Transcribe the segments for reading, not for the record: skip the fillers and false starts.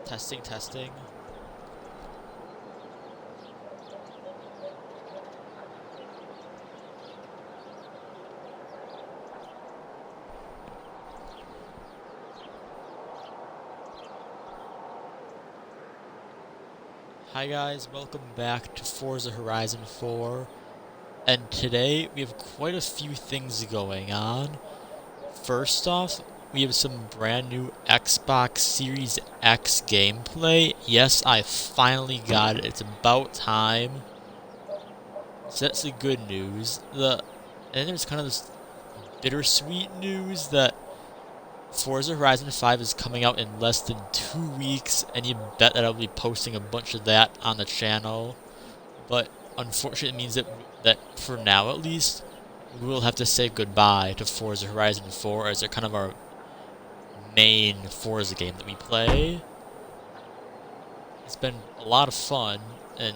Testing, testing. Hi guys, welcome back to Forza Horizon 4. And today we have quite a few things going on. First off, we have some brand new Xbox Series X gameplay. Yes, I finally got it. It's about time. So that's the good news. And then there's kind of this bittersweet news that Forza Horizon 5 is coming out in less than 2 weeks, and you bet that I'll be posting a bunch of that on the channel. But unfortunately, it means that for now at least, we will have to say goodbye to Forza Horizon 4 as they're kind of our main Forza game that we play. It's been a lot of fun, and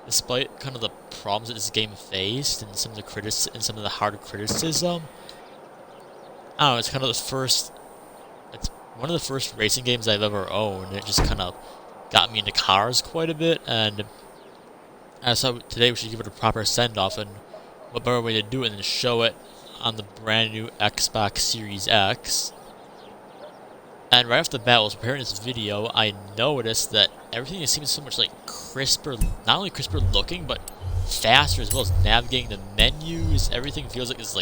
despite kind of the problems that this game faced and some of the hard criticism, I don't know, it's kind of it's one of the first racing games I've ever owned. It just kind of got me into cars quite a bit, and I thought today we should give it a proper send-off, and what better way to do it than show it on the brand new Xbox Series X. And right off the bat, while I was preparing this video, I noticed that everything seems so much like crisper, not only crisper looking, but faster as well as navigating the menus. Everything feels like it's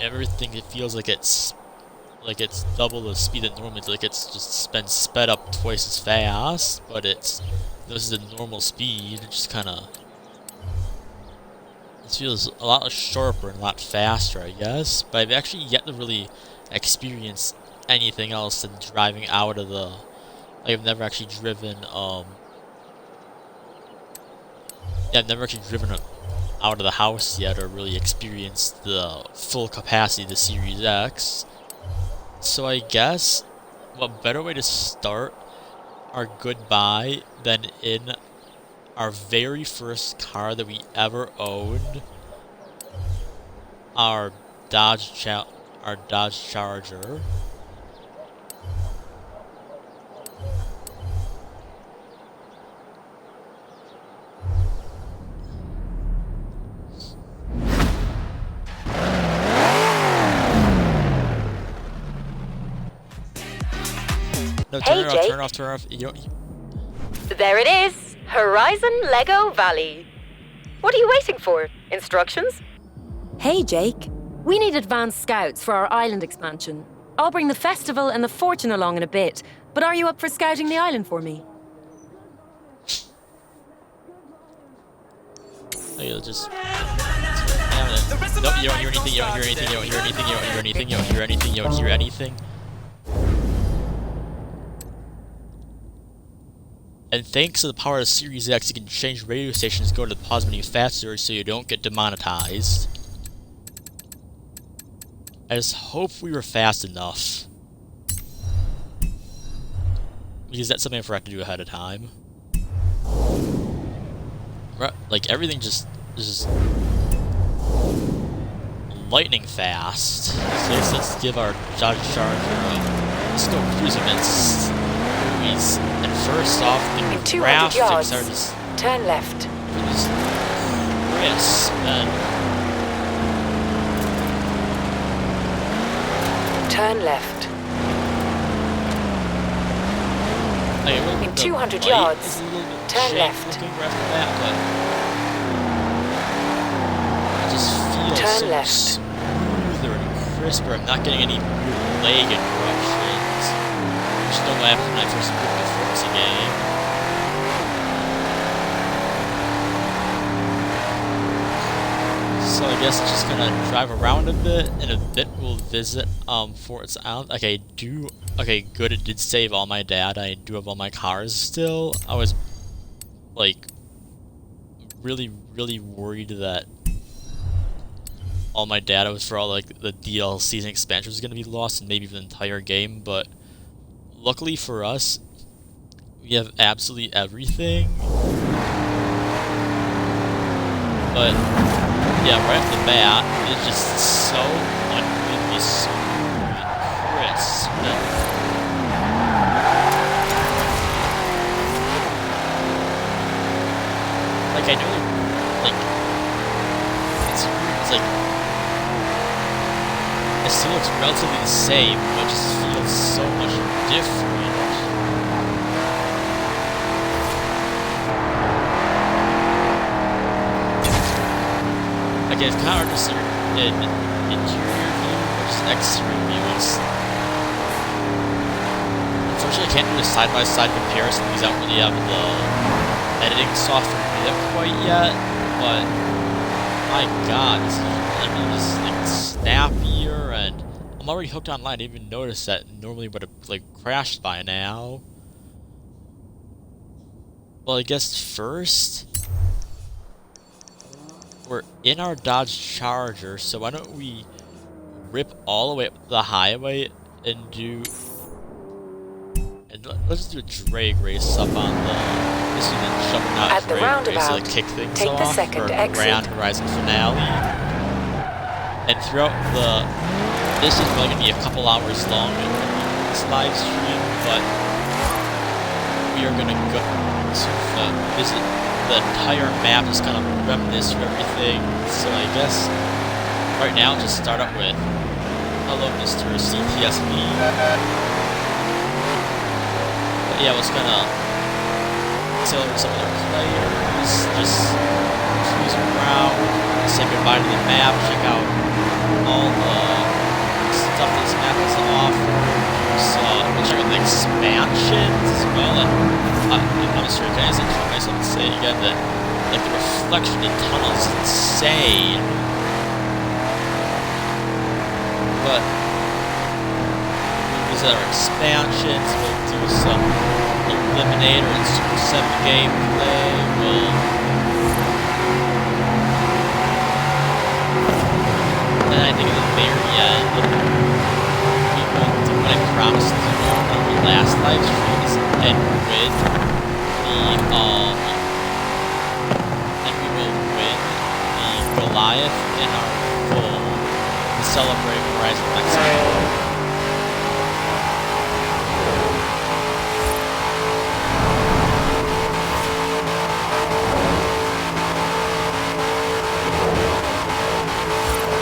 everything, it feels like it's double the speed that normally, like it's just been sped up twice as fast, but this is the normal speed. It just kind of, it feels a lot sharper and a lot faster, I guess. But I've actually yet to really experience anything else than driving out of the, I've never actually driven out of the house yet, or really experienced the full capacity of the Series X. So I guess, what better way to start our goodbye than in our very first car that we ever owned, our Dodge Charger. No, Hey, Jake. turn off. There it is! Horizon Lego Valley. What are you waiting for? Instructions? Hey, Jake. We need advanced scouts for our island expansion. I'll bring the festival and the fortune along in a bit, but are you up for scouting the island for me? Oh, you'll just... Nope, you don't hear anything, you don't hear anything, you don't hear anything, you don't hear anything, you don't hear anything, you don't hear anything. And thanks to the power of the Series X, you can change radio stations and go to the pause menu faster so you don't get demonetized. I just hope we were fast enough, because that's something I forgot to do ahead of time. Like, everything just lightning fast. So let's give our Dodge Charger let's go cruising and first off, the In 200 graphics yards, are just turn left. just crisp, and Turn left. like, In 200 light yards, is a little bit turn janky left. looking right off the bat, but it just feels Turn so left. smoother and crisper. I'm not getting any weird lag interruptions. I just don't know what happened when I first booked the Forza game. So I guess I'm just gonna drive around a bit. In a bit, we'll visit Forza Island. Okay, good. It did save all my data. I do have all my cars still. I was like really worried that all my data was for all like the DLCs and expansions was gonna be lost, and maybe even the entire game. But luckily for us, we have absolutely everything. But yeah, right off the bat, it's just so unbelievably smooth and giant spin. Like, I know, like, it's weird, it's like, it still looks relatively the same, but it just feels so much different. Again, it's kind of hard to see in interior view versus exterior view. Unfortunately, I can't do a side-by-side comparison because I don't really have the editing software with it quite yet, but my god, this is just like snappier, and I'm already hooked online. I didn't even notice that normally would have like crashed by now. Well, I guess first we're in our Dodge Charger, so why don't we rip all the way up the highway and do, and let's do a drag race up on the, this is the Juggernaut At the drag race to like roundabout, kick things take the off second for exit. Grand Horizon finale. And throughout the, this is probably gonna be a couple hours long in this live stream, but we are gonna go to visit the entire map, just kind of reminisce through everything. So I guess right now, just start up with hello, Mr. CTSB. But yeah, I was gonna tell some other players, just cruise around, say goodbye to the map, check out all the stuff this map has to offer. We'll check out the expansions as well, and I'm sure you guys enjoy myself to say again that like the reflection in tunnels is insane. But we'll visit our expansions, we'll do some Eliminator and Super 7 gameplay, and I think at the very end, we will do what I promised to do on our last live streams, and with the, and we will win the Goliath in our full to celebrate Horizon Mexico.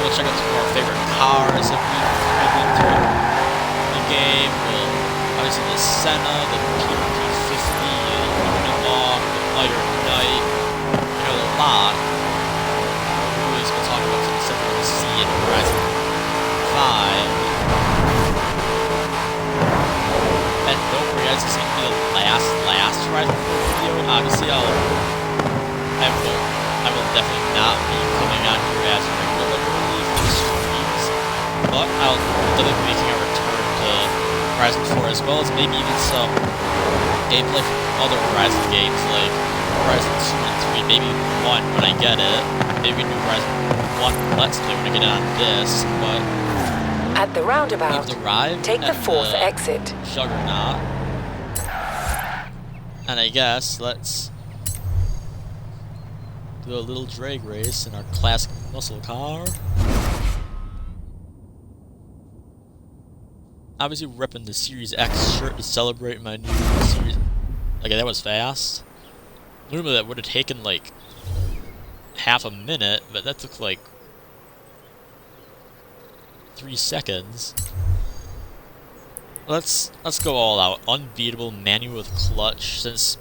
We'll check out some of our favorite cars that we've been through the game. We'll obviously the Senna, the P50, the Unimog, the Iron Knight, you know, a lot. We'll always be talking about some stuff we'll see in Horizon 5. And don't worry guys, this is going to be the last Horizon 4 video. Obviously I will definitely not be coming on here as regularly for streams, but I'll definitely be making a return to Horizon 4 as well as maybe even some gameplay from other Horizon games like Horizon 2 and 3, maybe 1 when I get it. Maybe do Horizon 1 Let's Play when I get it on this, but at the roundabout, we've arrived take the fourth exit. Juggernaut. And I guess let's do a little drag race in our classic muscle car. Obviously repping the Series X shirt to celebrate my new Series. Okay, that was fast. Normally that would have taken like half a minute, but that took like 3 seconds. Let's go all out. Unbeatable manual with clutch, since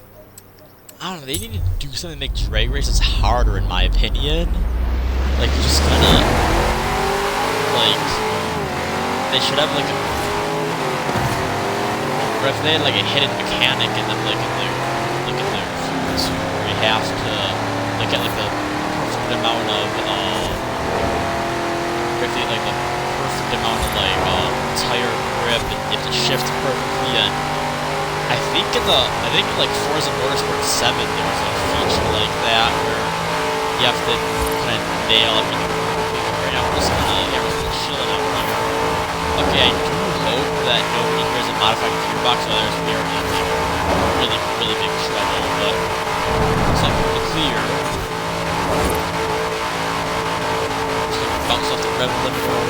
I don't know, they need to do something to make drag races harder in my opinion. Like just kinda like they should have like a, or if they had like a hidden mechanic in them, like in their foods where you have to like get like the perfect amount of if they like the perfect amount of like tire grip, and you have to shift perfectly. And I think in like Forza Motorsport 7 there was a feature like that where you have to kind of nail everything perfectly. Right now we're just everyone's chilling out here. Okay, I do hope that nobody hears a modified gearbox, otherwise we are in really big trouble. But it's not pretty clear. Just like bounce off the rev limiter.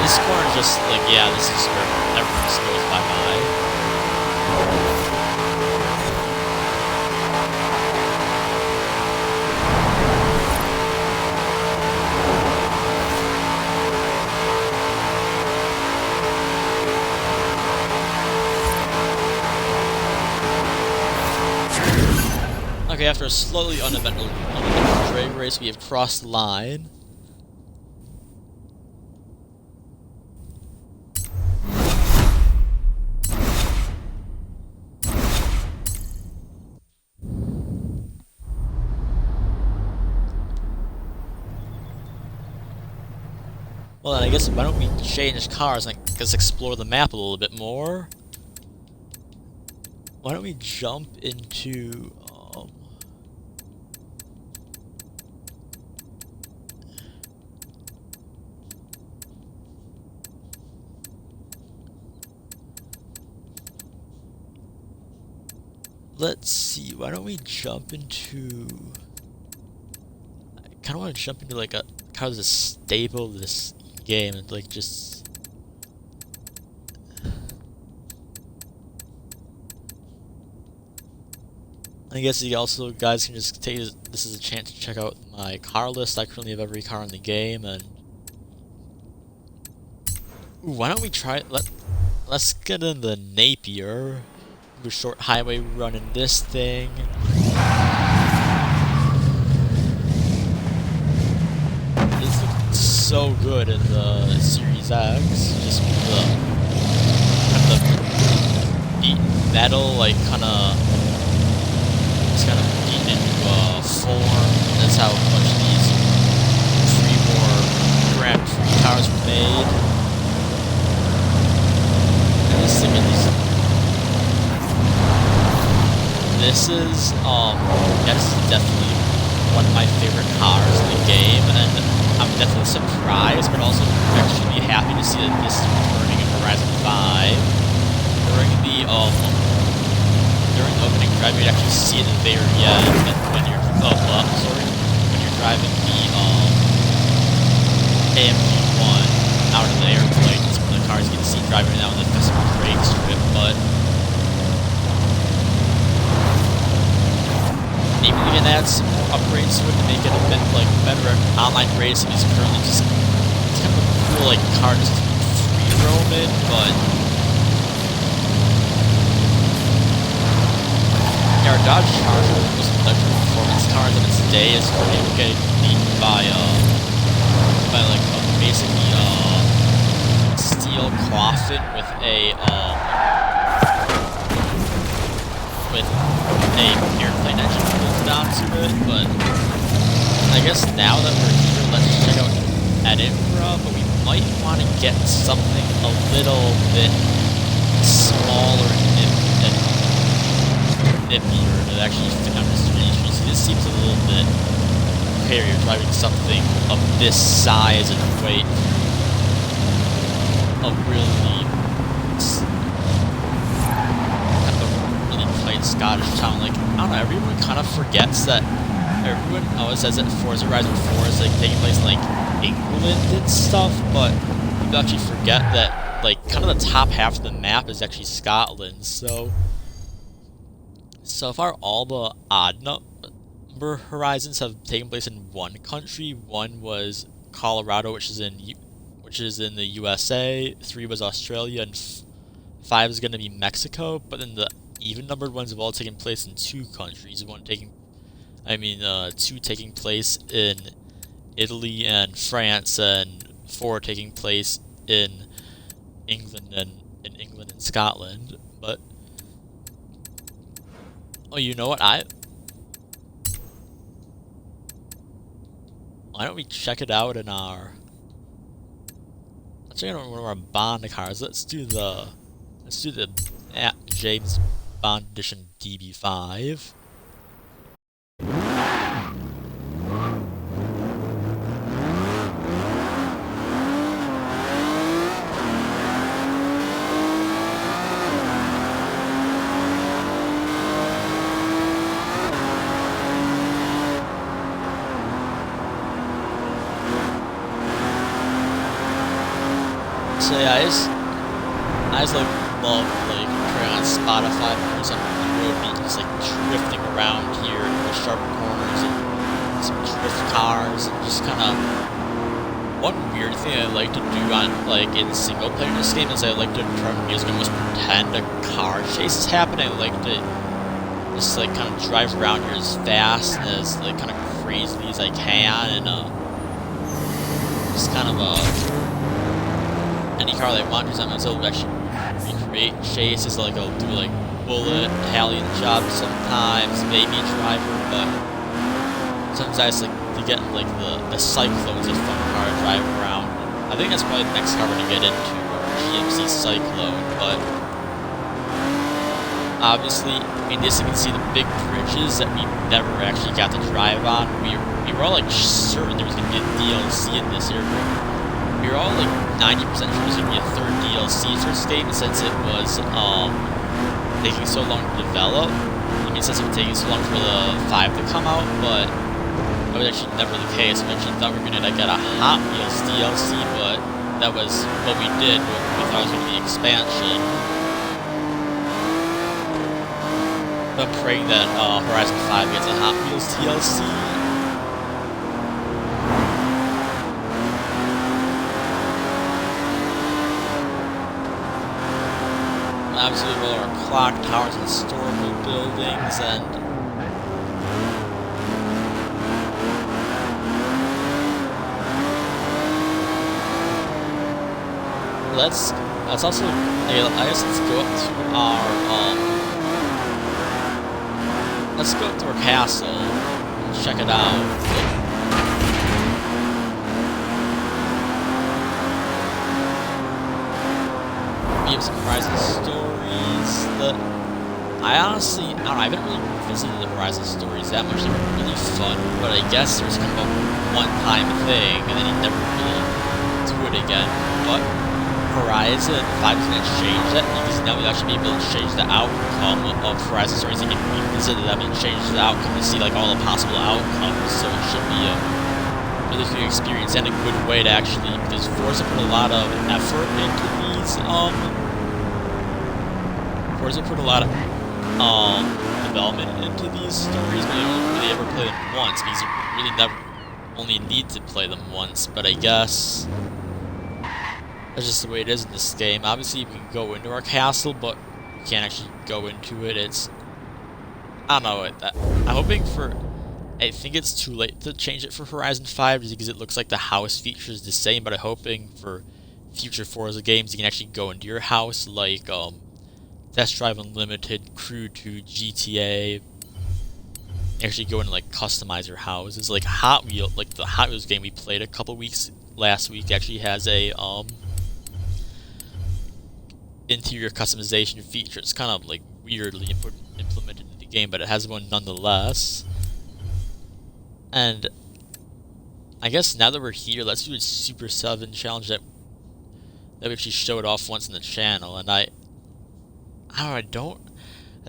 This corner is just like, yeah, this is where everyone just goes bye-bye. Okay, after a slightly uneventful drag race, we have crossed the line. Well then, I guess why don't we change cars and just explore the map a little bit more? Why don't we jump into let's see, why don't we jump into... I kinda wanna jump into like a kind of the staple of this game and like just... I guess you also guys can just take this as a chance to check out my car list. I currently have every car in the game, and ooh, why don't we try let's get in the Napier, do a short highway run in this thing. This looks so good in the Series X, just with the beaten metal, like kind of beaten into form. That's how much these pre-war Grand Prix cars were made. And just think of these. This is definitely one of my favorite cars in the game, and I'm definitely surprised, but also actually happy to see that this is returning in Horizon 5. During the opening drive, you'd actually see it at the very end, and when you're when you're driving the AMG1 out of the airplane, it's one of the cars you can see driving down the festival drag strip. But maybe we can add some more upgrades to it to make it a bit like better at online racing. It's currently just it's kind of a cool like car just free roaming, but yeah, our Dodge Charger was one of the performance cars of its day. Is currently getting beaten by like basically steel coffin with a airplane engine bolted onto it. But I guess now that we're here, let's check out Edinburgh. But we might want to get something a little bit smaller and nippier to actually fit on the street. See, this seems a little bit superior driving something of this size and weight. A really kind of a really tight Scottish town. Like, I don't know, everyone kind of forgets that everyone always says that Forza Horizon 4 is like taking place in like England and stuff, but you actually forget that like kind of the top half of the map is actually Scotland. So far, all the odd number Horizons have taken place in one country. One was Colorado, which is in the USA. 3 was Australia, and 5 is going to be Mexico. But then the even-numbered ones have all taken place in 2 countries. 2 taking place in Italy and France, and 4 taking place in England and Scotland. But oh, you know what? Why don't we check it out in our... Let's check it out in one of our Bond cars. Let's do the James Bond Edition DB5. So yeah, I just like love like turning on Spotify because I'm on the road beat just like drifting around here with sharp corners and some drift cars and just kind of. One weird thing I like to do on like in single player in this game is I like to turn music and almost pretend a car chase is happening. I like to just like kind of drive around here as fast and as like kind of crazily as I can and just kind of any car that I want to. Sometimes I'll actually recreate chases. Like I'll do like bullet, Italian job sometimes, maybe driver, but sometimes I just like to get in like the Cyclone's a fun car to drive around. I think that's probably the next car we're gonna get into, GMC Cyclone, but obviously, I mean, this you can see the big bridges that we never actually got to drive on. We were all like certain there was gonna be a DLC in this area. We were all like 90% sure there was gonna be a third DLC for this game since it was taking so long to develop. I mean, since it was taking so long for the 5 to come out, but that was actually never the case. We actually thought we were gonna get a Hot Wheels DLC, but that was what we did. We thought it was gonna be expansion. I'm praying that Horizon 5 gets a Hot Wheels DLC. Absolutely all our clock towers and historical buildings and let's also I guess let's go up to our let's go up to our castle and check it out. We have some Horizon stories that I honestly, I don't know, I haven't really revisited the Horizon stories that much. They were really fun, but I guess there's kind of a one-time thing, and then you never really do it again. But Horizon 5 is going to change that, because now we'll actually be able to change the outcome of Horizon stories. You can revisit them and change the outcome to see like all the possible outcomes, so it should be a really good experience and a good way to actually, because Forza put a lot of effort into these, Forza put a lot of development into these stories, but you don't really ever play them once because you really never only need to play them once. But I guess that's just the way it is in this game. Obviously, we can go into our castle, but we can't actually go into it. It's I don't know. I'm hoping for. I think it's too late to change it for Horizon 5 just because it looks like the house feature is the same. But I'm hoping for future Forza games you can actually go into your house, like Test Drive Unlimited, Crew 2, GTA. Actually go and like customize your houses. Like Hot Wheels, like the Hot Wheels game we played a couple weeks last week actually has a interior customization feature. It's kind of like weirdly implemented in the game, but it has one nonetheless. And I guess now that we're here, let's do a Super 7 challenge that we actually showed off once in the channel. And I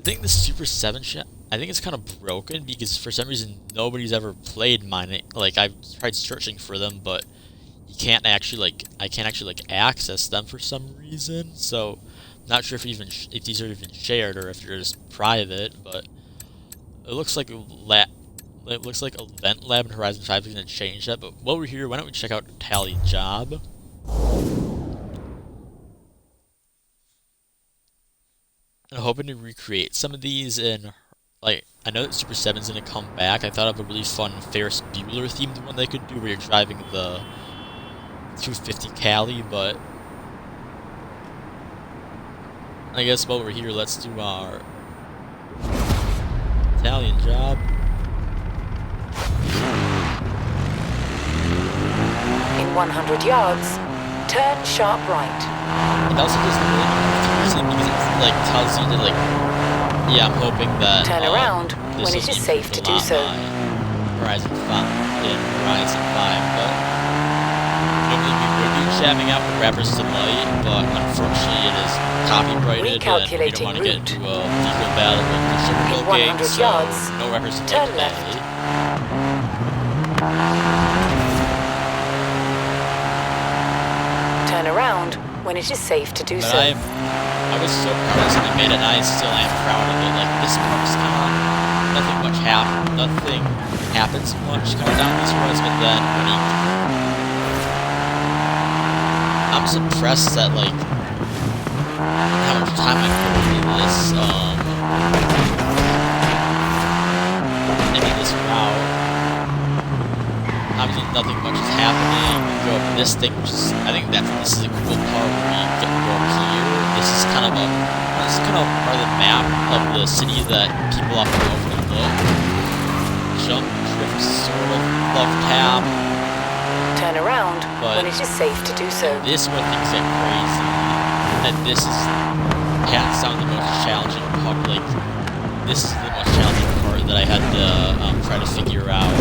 think the Super 7 I think it's kind of broken because for some reason nobody's ever played mine. Like I've tried searching for them, but you can't actually I can't actually access them for some reason. So not sure if these are even shared or if they're just private. But it looks like Event Lab in Horizon 5 is going to change that. But while we're here, why don't we check out Italian Job? I'm hoping to recreate some of these in, like, I know that Super 7's gonna come back. I thought of a really fun Ferris Bueller themed one they could do where you're driving the 250 Cali, but I guess while we're here, let's do our Italian Job. In 100 yards, turn sharp right. It also doesn't really confusing because it like tells you that yeah, I'm hoping that turn around when it is safe to do so. Horizon 5 in Horizon 5, but normally we would be jamming out with Rappers Delight, but unfortunately it is copyrighted and we don't want to get into a legal battle with the Sugarhill gang, so yards, no Rappers Delight turn today. left. Turn around when it is safe to do But so. I was so proud of this when I made it, and I still am proud of it. Like, this part's kind of, nothing happens much kind of down these roads, but then when you, I'm just impressed at, like, how much time I put into this route. Obviously nothing much is happening. You go up this thing, which is, I think this is a cool part where you get to go up here. This is kind of part of the map of the city that people often overlook. Jump, drift, sort of, love tap. Turn around But when it is safe to do so. this is where things get crazy. And this is hands down the most challenging part. Like, this is the most challenging part that I had to try to figure out.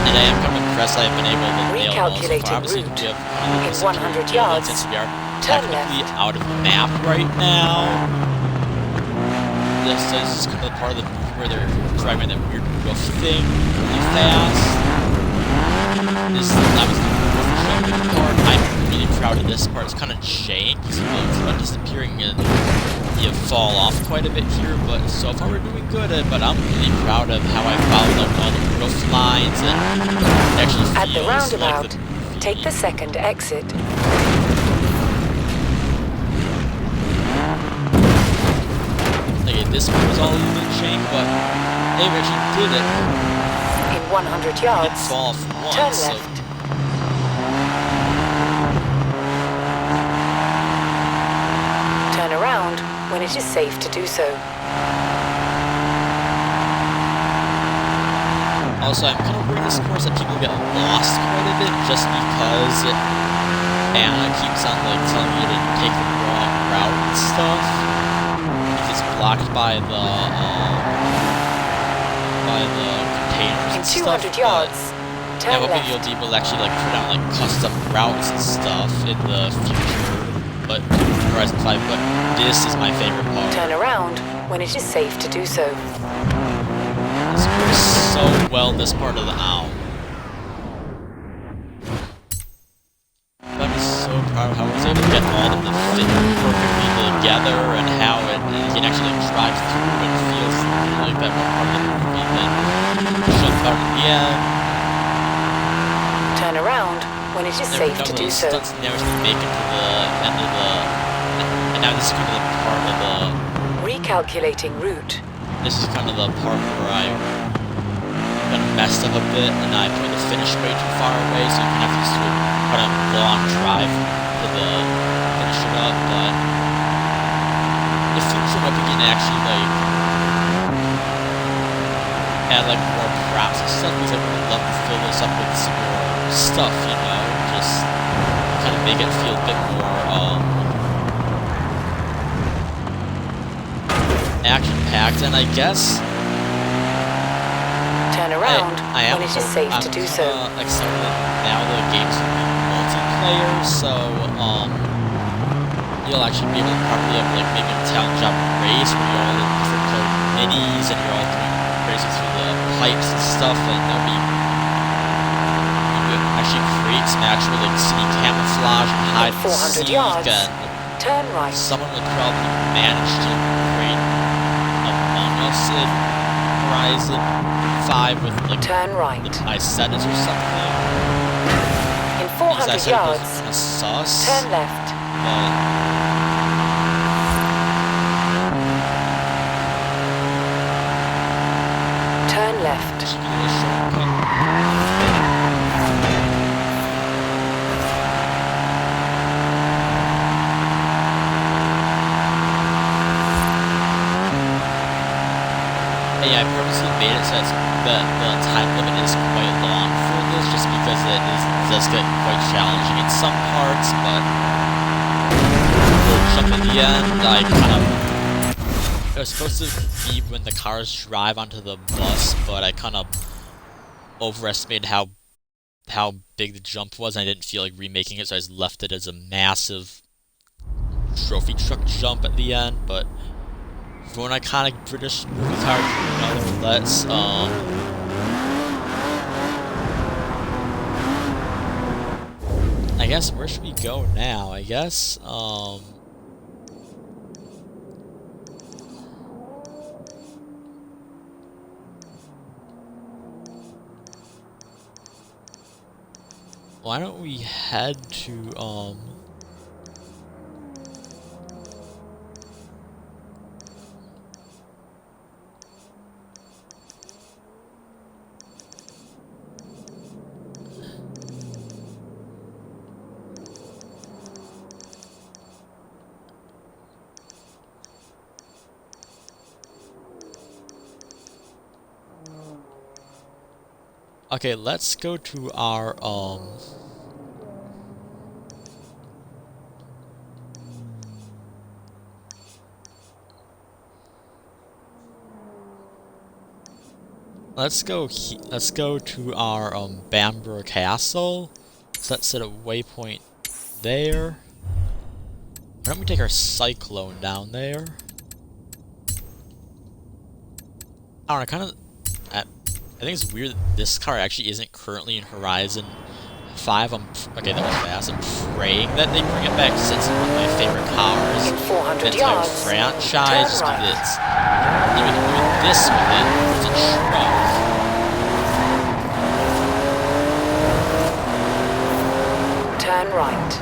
And I am kind of impressed I've been able to nail all so far. Obviously, route. we have In 100 yards, since we are turn technically left. out of the map right now. This is kind of the part of the movie where they're driving that weird roof thing really fast. This is obviously the jumping part. I'm really proud of this part. It's kind of jank, so it's disappearing and you fall off quite a bit here, but so far we're doing good. But I'm really proud of how I followed up all the roof lines and it actually feels At the roundabout, like the movie. take the second exit. Okay, this one was all a little bit jank, but they actually did it. In 100 Didn't yards, fall off once, turn so left. Turn around when it is safe to do so. also I'm kind of worried this course that people get lost quite a bit just because Anna keeps on like telling you to take the wrong route and stuff. Because it's blocked by the containers In and stuff. 200 yards, I'm turn hoping left. you'll be able to actually like put on like custom routes and stuff in the future, but Horizon 5. But this is my favorite part. Turn around when it is safe to do so. This works so well. This part of the owl. I'm just so proud of how I was able to get all of them to fit perfectly together and how you can actually like, drive through and it feels like that one part of the movie. Then jump out at the end. Turn around when it is safe to do so. Stunts never make it to the end of the. And now this is kind of the part of the. Recalculating route. This is kind of the part where I kind of messed up a bit and I put the finish way too far away, so you can have to do a kind of long drive to finish it up. But if things are up, you can actually like add like more props and stuff, because I would love to fill this up with some more stuff, you know, just kind of make it feel a bit more action-packed, and I guess Turn around I am when it is safe to do so. excited now the game's will be multiplayer, so you'll actually be able to probably have like maybe a town job race where you're all in different colored minis and you're all doing races through the pipes and stuff, and there'll be you could actually create some actual like city camouflage and hide and 400 seek, yards. and Turn right. someone would probably manage to create Among Us in Horizon 5 with like Turn right. the iSettings or something. In Because 400 I said it was yards, kind of sus, turn left. but Turn left. just give it a shortcut. And yeah, I purposely made it so the time limit is quite long for this, just because it does get quite challenging in some parts, but the jump at the end, I kind of... It was supposed to be when the cars drive onto the bus, but I kind of overestimated how big the jump was, and I didn't feel like remaking it, so I just left it as a massive trophy truck jump at the end. But for an iconic British movie car, let's guess where should we go now? I guess, why don't we head to, okay, let's go to our, let's go to our, Bamber Castle. So let's set a waypoint there. Why don't we take our Cyclone down there? I don't know, kind of, I think it's weird that this car actually isn't currently in Horizon 5. Okay, that was fast. I'm praying that they bring it back since it's one of my favorite cars. In 400 the entire yards, franchise, just turn because right. you can do this with it, it's a truck. Turn right.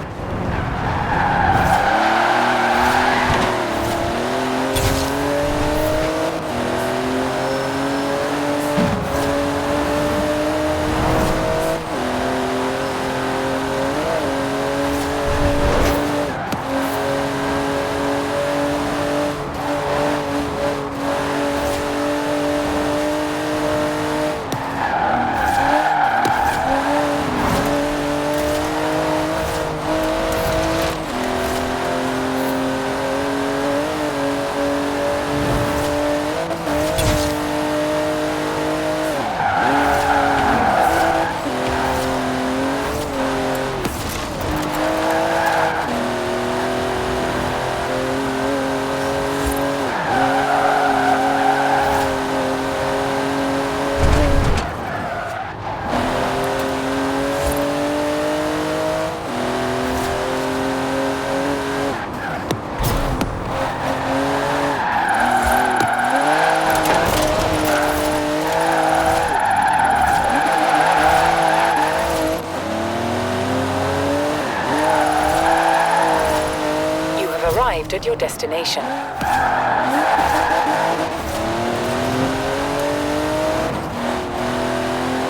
Arrived at your destination.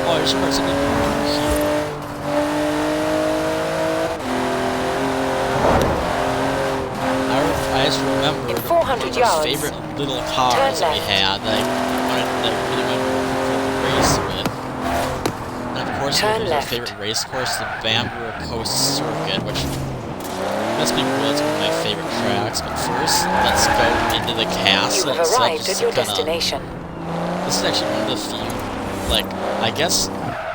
Oh, I just remembered something here. I just remembered In 400 one of yards, our favorite little cars that we had that I really wanted to race with. And of course, Turn our left. favorite race course, the Bamboo Coast Circuit, which must be real, it's one of my favorite tracks. But first, let's go into the castle. You have arrived at your destination. This is actually one of the few, like, I guess,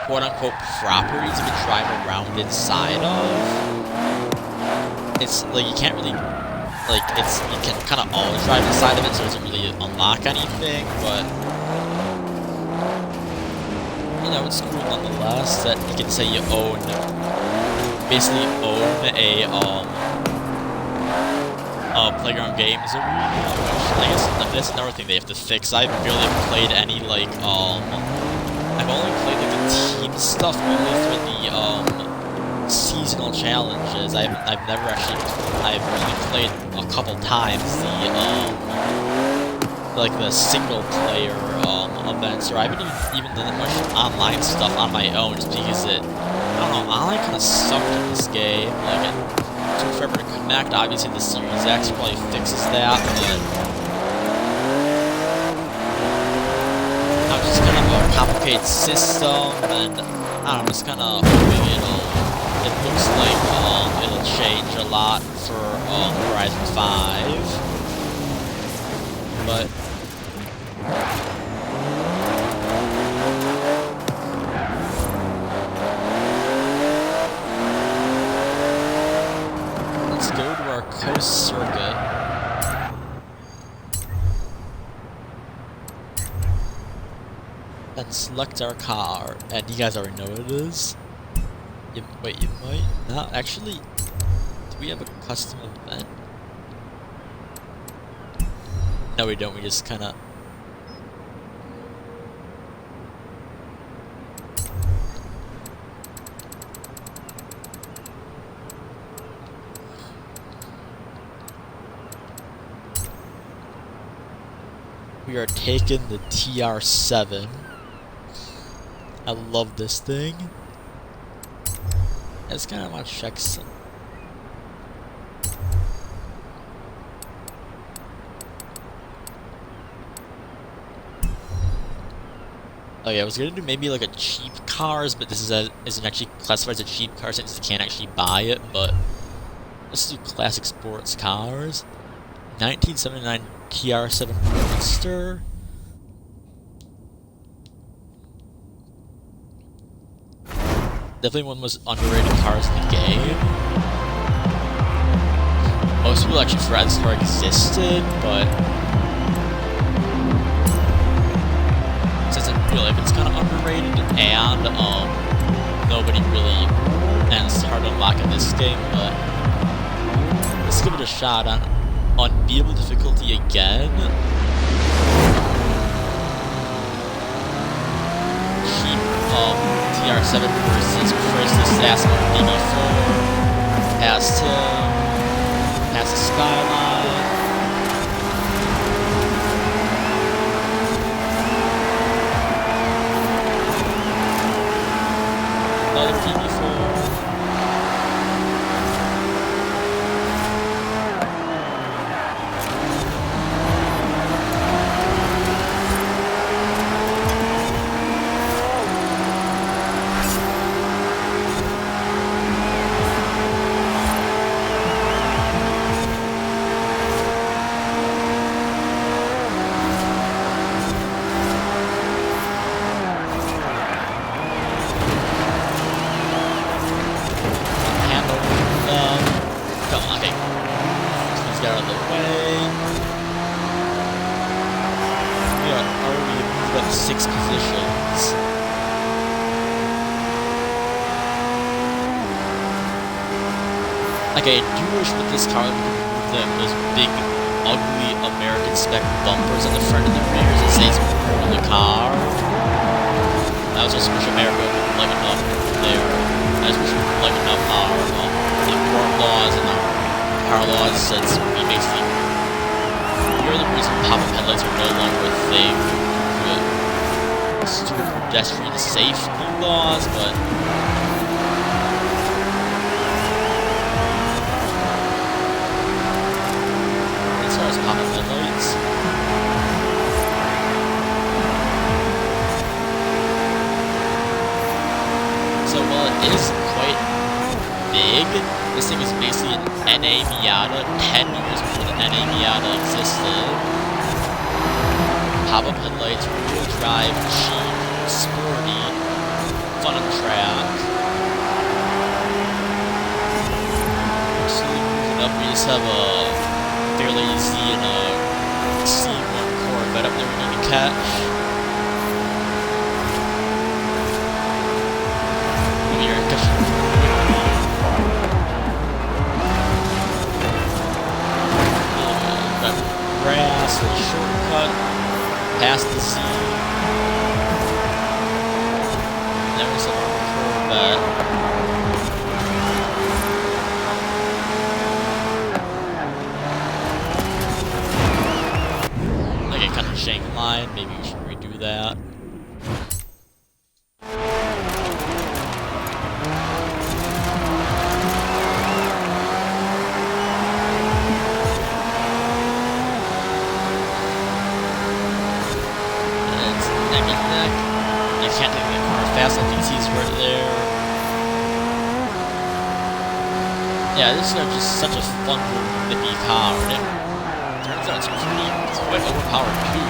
quote-unquote properties you can drive around inside of. It's, like, you can't really, like, you can kind of always drive inside of it, so it doesn't really unlock anything, but, you know, it's cool nonetheless that you can say you own, basically own a Playground Games arena, which I guess that's another thing they have to fix. I've barely played any, like, I've only played, like, the team stuff only for the, seasonal challenges. I've never actually, I've only played a couple times the single player, events, or I haven't even done much online stuff on my own, just because I don't know, online kind of sucked in this game. Like, it took forever to connect. Obviously, the Series X probably fixes that, but now it's just kind of a complicated system, and I don't know, just kind of hoping it looks like it'll change a lot for Horizon 5, but let's go to our coast circuit. And select our car, and you guys already know what it is. Wait, you might not actually. Do we have a custom event? No, we don't. We just kind of. We are taking the TR7. I love this thing. I just kind of want to check some. Oh yeah, I was gonna do maybe like a cheap cars, but this isn't actually classified as a cheap car since you can't actually buy it. But let's do classic sports cars. 1979 TR7 Roadster. Definitely one of the most underrated cars in the game. Most people actually forgot this car existed, but since in real life it's kind of underrated, and nobody really, and it's hard to unlock in this game, but let's give it a shot on unbeatable difficulty again. Cheap TR7 versus Princess Aspen BB4. Past him. Past the skyline. Another BB4. Okay, I do wish with this car we could remove those big, ugly American spec bumpers on the front and the rears that says more on the car. I was just wish America would lighten up there. I just wish we would lighten up our import laws and our car laws since we basically you're the reason pop-up headlights are no longer a thing with stupid pedestrian safety laws, but pop-up headlights. So while it is quite big, this thing is basically an NA Miata 10 years before the NA Miata existed. Pop-up headlights, rear drive, cheap, sporty, fun on the track. Slowly moving up, we just have a fairly easy and C1 Corvette up there we need to catch. Maybe you're catching grass, a shortcut, past the sea. Then we saw our Corvette. Shank line, maybe we should redo that. And it's neck and neck. You can't take the car fast, I think he's right there. Yeah, this is just such a fun little nippy car, and it turns out it's quite overpowered too.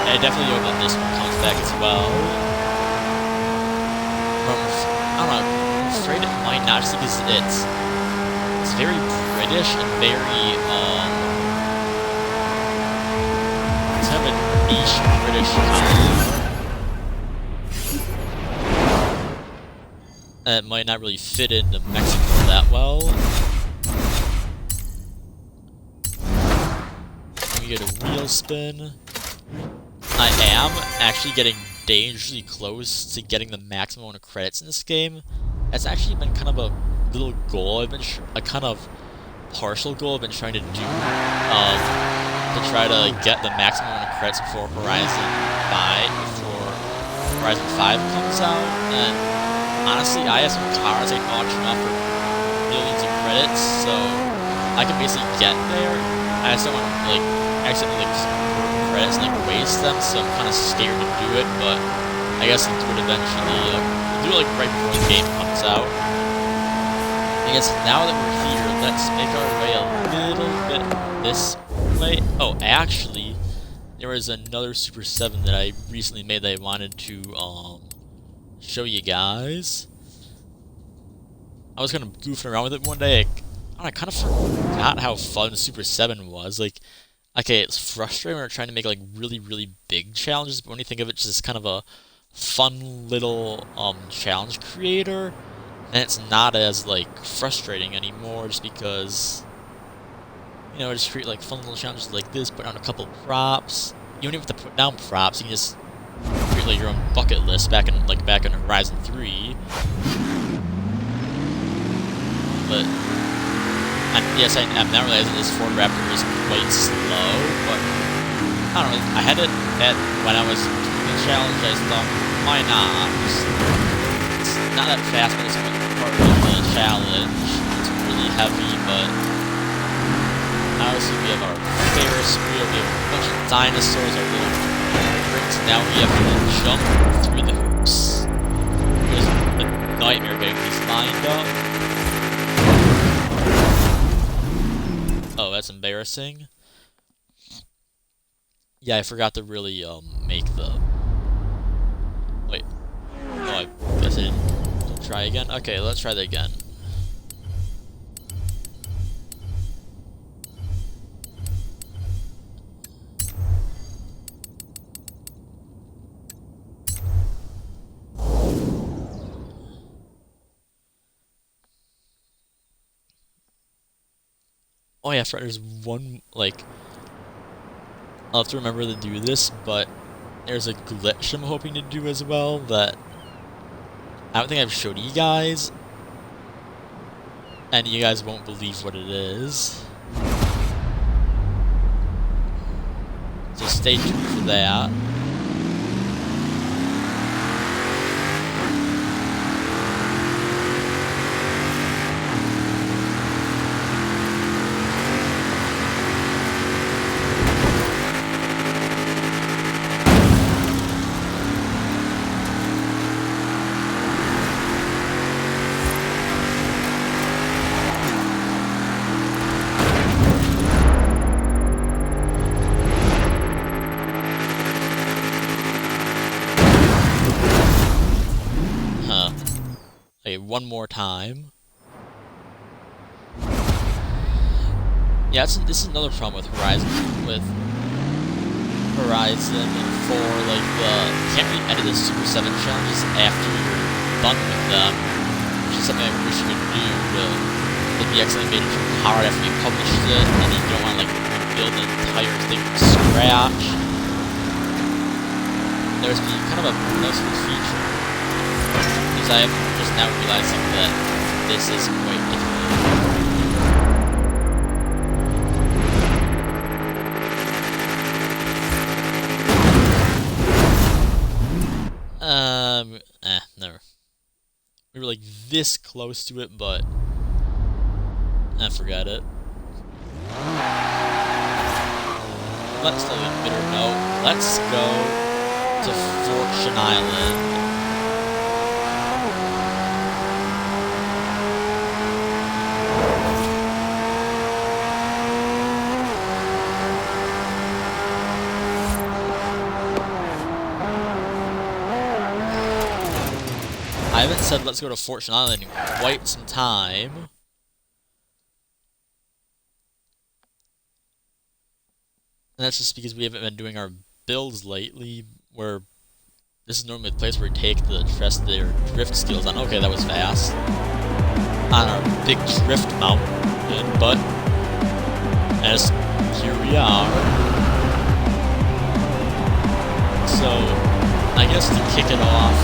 I definitely hope that this one comes back as well. I don't know, I'm afraid it might not, just because it's very British and very, niche British car. And it might not really fit into Mexico that well. We get a wheel spin. I am actually getting dangerously close to getting the maximum amount of credits in this game. That's actually been kind of a little goal I've been a kind of partial goal I've been trying to do to try to get the maximum amount of credits before Horizon 5 comes out. And honestly, I have some cars I can auction off for millions of credits, so I can basically get there. I just don't want to accidentally credits and waste them, so I'm kind of scared to do it, but I guess I'll do it eventually. I'll do it right before the game comes out. I guess now that we're here, let's make our way a little bit this way. Oh, actually, there was another Super 7 that I recently made that I wanted to show you guys. I was kind of goofing around with it one day. I kind of forgot how fun Super 7 was. Okay, it's frustrating when we're trying to make really, really big challenges, but when you think of it just as kind of a fun little challenge creator, then it's not as frustrating anymore, just because just create fun little challenges like this, put down a couple props. You don't even have to put down props, you can just create your own bucket list back in Horizon 3. But yes, I'm now realizing this Ford Raptor is quite slow, but I don't know, I had it when I was doing the challenge, I just thought, why not? It's not that fast, but it's part of the challenge. It's really heavy, but obviously we have our Ferris wheel, we have a bunch of dinosaurs, our little bricks, now we have to jump through the hoops. It was a nightmare getting these lined up. Oh, that's embarrassing. Yeah, I forgot to really make the... Wait. Oh, I guess I didn't try again. Okay, let's try that again. Oh yeah, there's one, I'll have to remember to do this, but there's a glitch I'm hoping to do as well that I don't think I've showed you guys, and you guys won't believe what it is. So stay tuned for that. Okay, one more time. Yeah, this is another problem with Horizon 4, you can't really edit the Super 7 challenges after you're done with them, which is something I wish you could do to maybe accidentally made it too hard after you published it, and you don't want to rebuild the entire thing from scratch. There's kind of a noticeable feature, because I am just now realizing that this is quite difficult. Never. We were this close to it, but I forgot it. Let's do a bitter note. Let's go to Fortune Island. I haven't said let's go to Fortune Island in quite some time. And that's just because we haven't been doing our builds lately where this is normally the place where we test their drift skills on. Okay, that was fast. On our big drift mountain, but as here we are. So I guess to kick it off,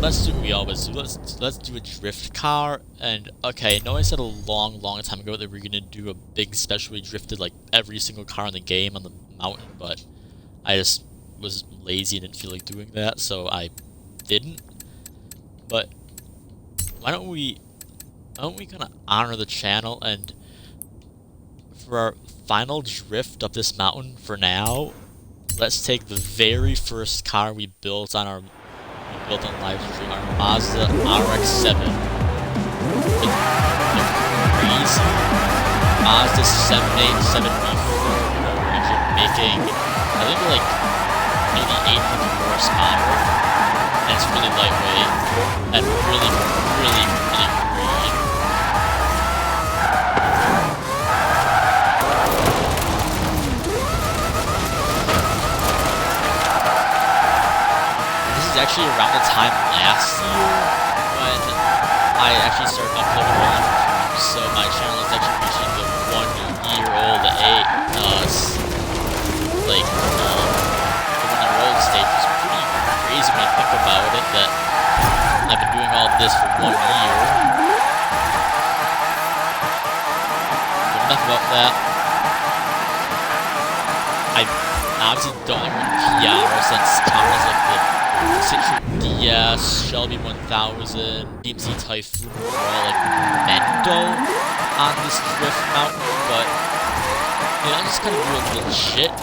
let's do what we always do. Let's do a drift car. And okay, I know I said a long time ago that we were gonna do a big specially drifted like every single car in the game on the mountain, but I just was lazy and didn't feel like doing that, so I didn't. But why don't we kind of honor the channel, and for our final drift up this mountain for now, let's take the very first car we built on live stream, our Mazda RX-7. The crazy Mazda 787B4 engine, making, I think, like maybe 800 horsepower, and it's really lightweight and really green. This is actually around the time last year when I actually started uploading on YouTube, so my channel is actually reaching the 1-year-old stage. It's pretty crazy when you think about it that I've been doing all this for 1 year. But enough about that. I obviously don't like PR since cars like the Citroen DS, Shelby 1000, DMC Typhoon were all like mento on this drift mountain, but I'm just kind of real legit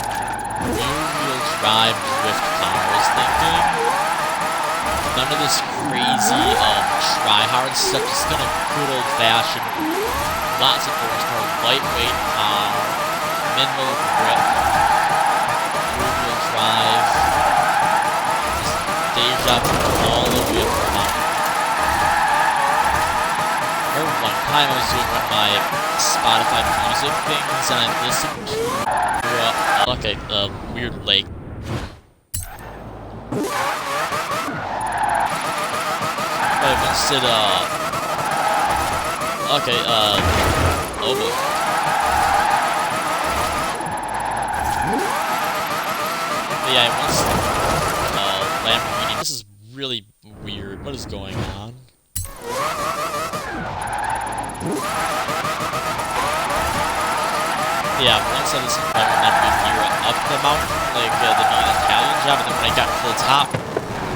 rear-wheel drive drift car. I was thinking none of this crazy try-hard stuff, just kind of good old-fashioned, lots of horsepower, lightweight car, minimal grip, rear-wheel drive, just deja vu all the way up the mountain. I remember one time I was doing one of my Spotify music things, and I listened to weird lake. I once did, oh boy. But yeah, I once, Lamborghini. This is really weird. What is going on? Yeah, once I listened to Lamborghini near up the mountain, like the being an Italian job, and then when I got to the top,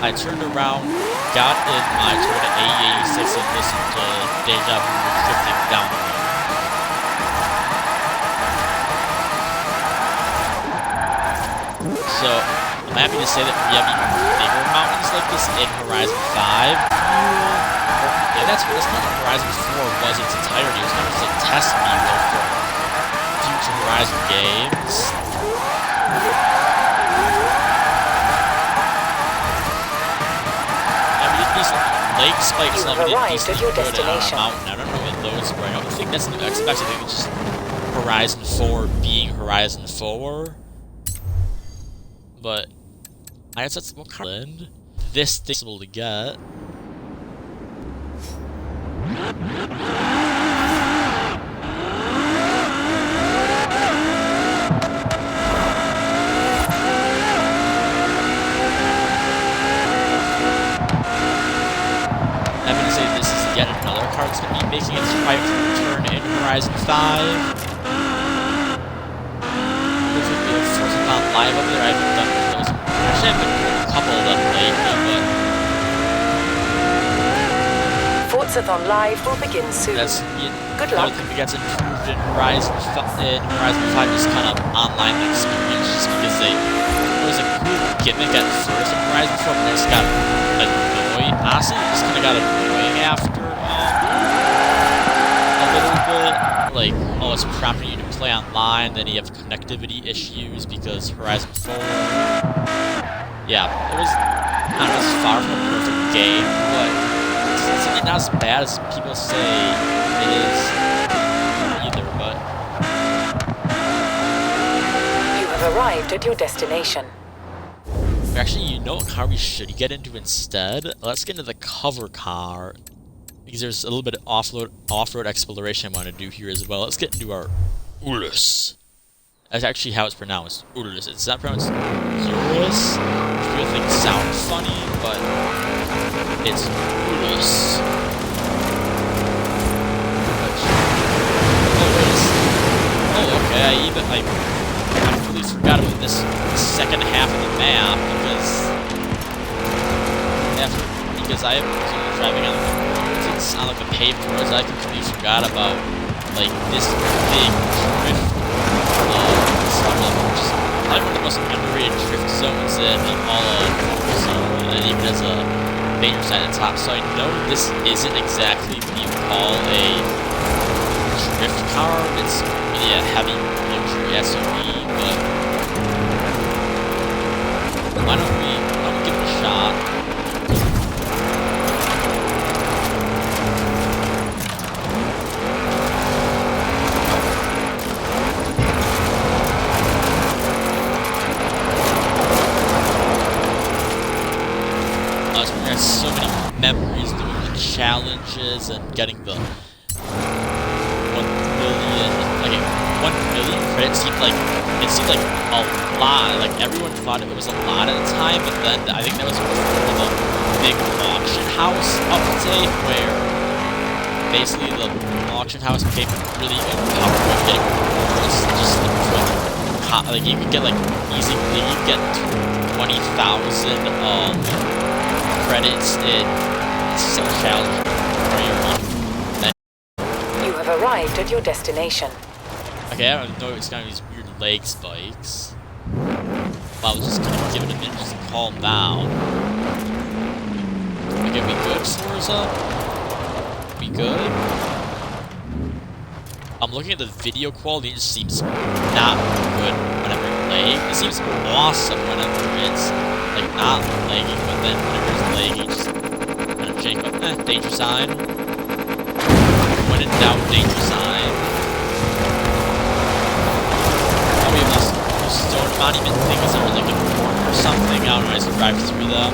I turned around, got in my Toyota AE86 and listened to Deja Vu drifting down the mountain. So, I'm happy to say that we have even bigger mountains like this in Horizon 5. Yeah, that's not what Horizon 4 was in its entirety. It was kind of just a test mule for future Horizon games. Lake spikes level in decently good on a mountain. I don't know what those were. I don't think that's new Xbox. I think it's just Horizon 4 being Horizon 4. But I guess that's what kind of this thing's possible to get. It's going to be making its triumphant return in Horizon 5. Hopefully we have Forza live over there. I haven't done those. Actually, I've been doing a couple of them lately, but Forza Live will begin soon. That's good luck. Another thing that gets improved in Horizon 5 is kind of online experience, just because it was a cool gimmick at first in Horizon 4, but it just got annoying. Honestly, it just kind of got annoying after. Like, oh, it's prompting you to play online, then you have connectivity issues because Horizon 4. Yeah, it was not as far from a perfect game, but it's not as bad as people say it is either, but... You have have arrived at your destination. Actually, you know what car we should get into instead? Let's get into the cover car. Because there's a little bit of off-road exploration I want to do here as well. Let's get into our Urus. That's actually how it's pronounced. Urus. It's not pronounced Urus, which people think sounds funny, but it's Urus. Okay, I completely forgot about this second half of the map because I am driving on the roads. It's not like a paved roads. I completely forgot about like this big drift. Probably one of the most underrated drift zones in all of Forza, and even as a danger sign at the top. So I know this isn't exactly what you call a drift car. It's really a heavy luxury SUV, but why don't we give it a shot? I have so many memories doing the challenges and getting the 1 million credits seemed like a lot. Like everyone thought it was a lot at the time, but then I think that was before the big auction house update, where basically the auction house became really popular with getting rewards. Just like you could get like easily get 20,000 credits in some challenge where you have arrived at your destination. Okay, I don't know, it's kind of these weird leg spikes. But I was just gonna give it a minute just to calm down. Okay, we good, Forza? We good? I'm looking at the video quality, it just seems not good whenever it lags. It seems awesome whenever it's like not lagging, but then whenever it's lagging, just kind of jank up. Danger sign. When in doubt, danger sign. Oh, we have those stone monument things that are like important or something. I don't know, I just drive through them.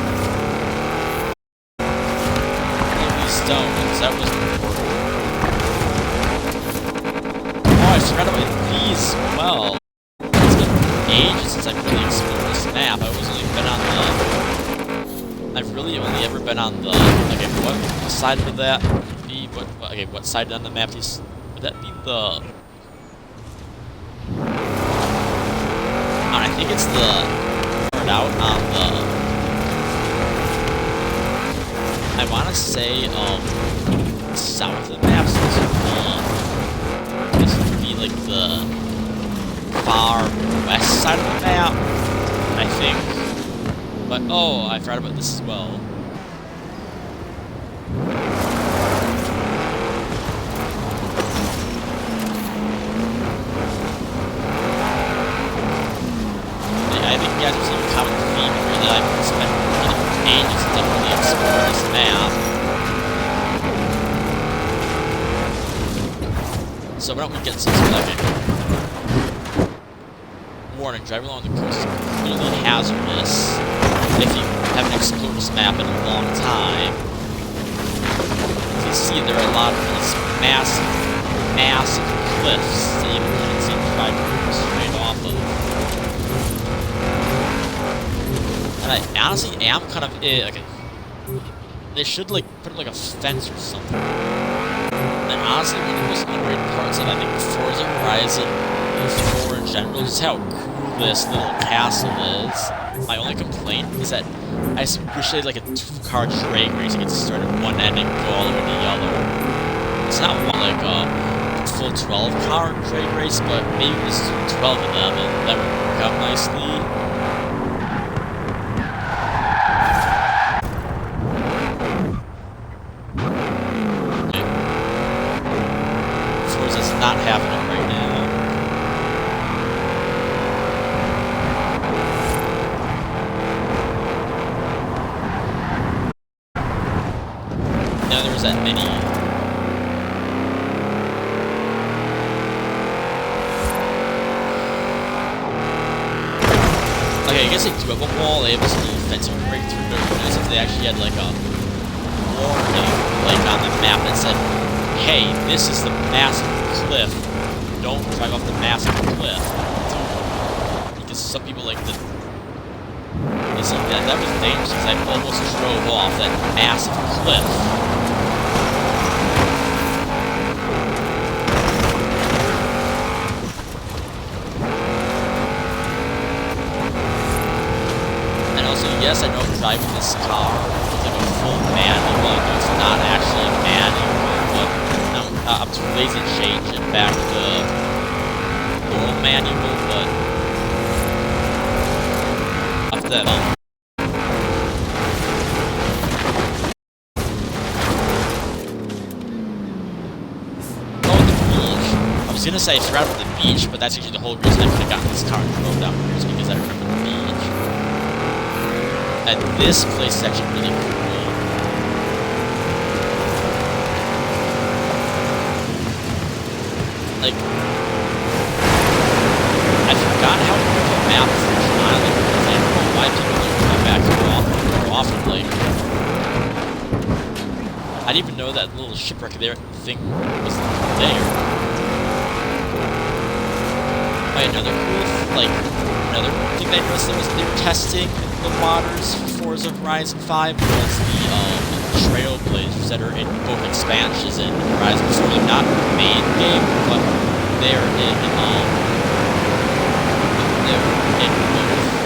These stones, that was important. Oh, I forgot about these as well. It's been ages since I've really explored this map. I've really only ever been on the, okay, what side would that be? What side on the map would that be the, I think it's the part out on the, I want to say, south of the map, so this would be like the far west side of the map, I think. But, oh, I forgot about this as well. I think you guys have seen a common theme here that I've spent ages since I've really explored this map. So why don't we get some warning, driving along the coast is clearly hazardous if you haven't explored this map in a long time. As you see, there are a lot of these massive cliffs that you couldn't seem to drive straight off of. And I honestly am kind of okay. They should like put like a fence or something. And honestly, one of the most underrated parts of I think Forza Horizon 4 in general is how cool this little castle is. My only complaint is that I just wish they had like a 2-car drag race. You get to start at one end and go all the way to the other. It's not like a full 12-car drag race, but maybe just 12 of them, and that would work out nicely. Forza's not having it right now. There was that mini. Okay, I guess they do have a wall. They have this little fence you can break through. But it would be nice if they actually had like a warning, like on the map that said, "Hey, this is the massive cliff. Don't drive off the massive cliff." Because some people like the. You see that was dangerous because I almost drove off that massive cliff. Yes, I know I'm driving this car with like a full manual. I know it's not actually a manual, but I'm too lazy to change it back to normal manual, but after that, oh, the beach. I was gonna say I forgot about the beach, but that's actually the whole reason I could have gotten this car and drove down here is because I remember the beach. And this place is actually really cool. Like, I forgot how to make a map for each island because I don't know why people don't come back more often. Like, I didn't even know that little shipwreck there thing was there. Oh, another thing they noticed that was they were testing the modders for Forza Horizon 5 was the trailblazers that are in both expansions in Horizon 4. They're not in the main game, but they're in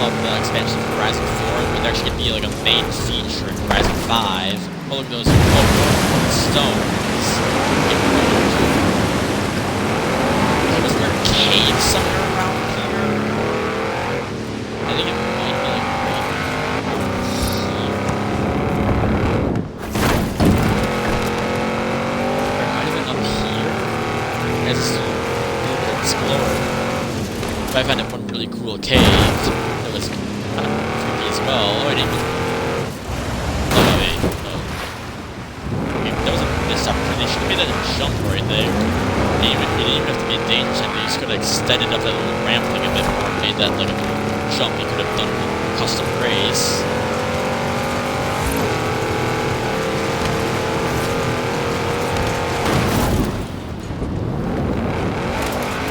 both of the expansions of Horizon 4, but they're actually going to be like a main feature in Horizon 5. Oh, look at those stones. Was there a cave somewhere around here? I think it might be like right here. Or it might have been up here. As a little bit explored. But I found that one really cool cave that was kind of creepy as well. Oh, I didn't even. Oh, wait. No. Okay, that was a missed opportunity. They should have made that a jump right there. It didn't even have to be a danger zone. They just could have extended up that little ramp like a bit more and made that like a jump. You could have done a custom race.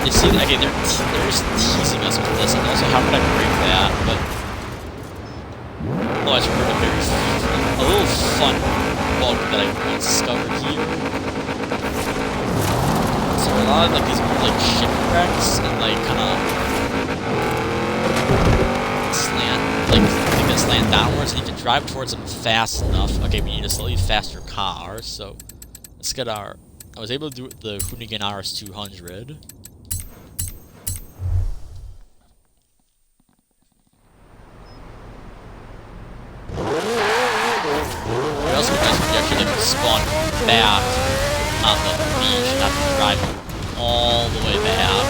You see, okay, they're just teasing us with this, and also how could I break that? But oh, I just heard a little fun bug that I once discovered here. So a lot of like these like shipwrecks and like kind of slant, like they can slant downwards, and you can drive towards them fast enough. Okay, we need a slightly faster car, so let's get our. I was able to do the Hoonigan RS200. It also nice if you actually like spawn back on the beach and have to drive all the way back.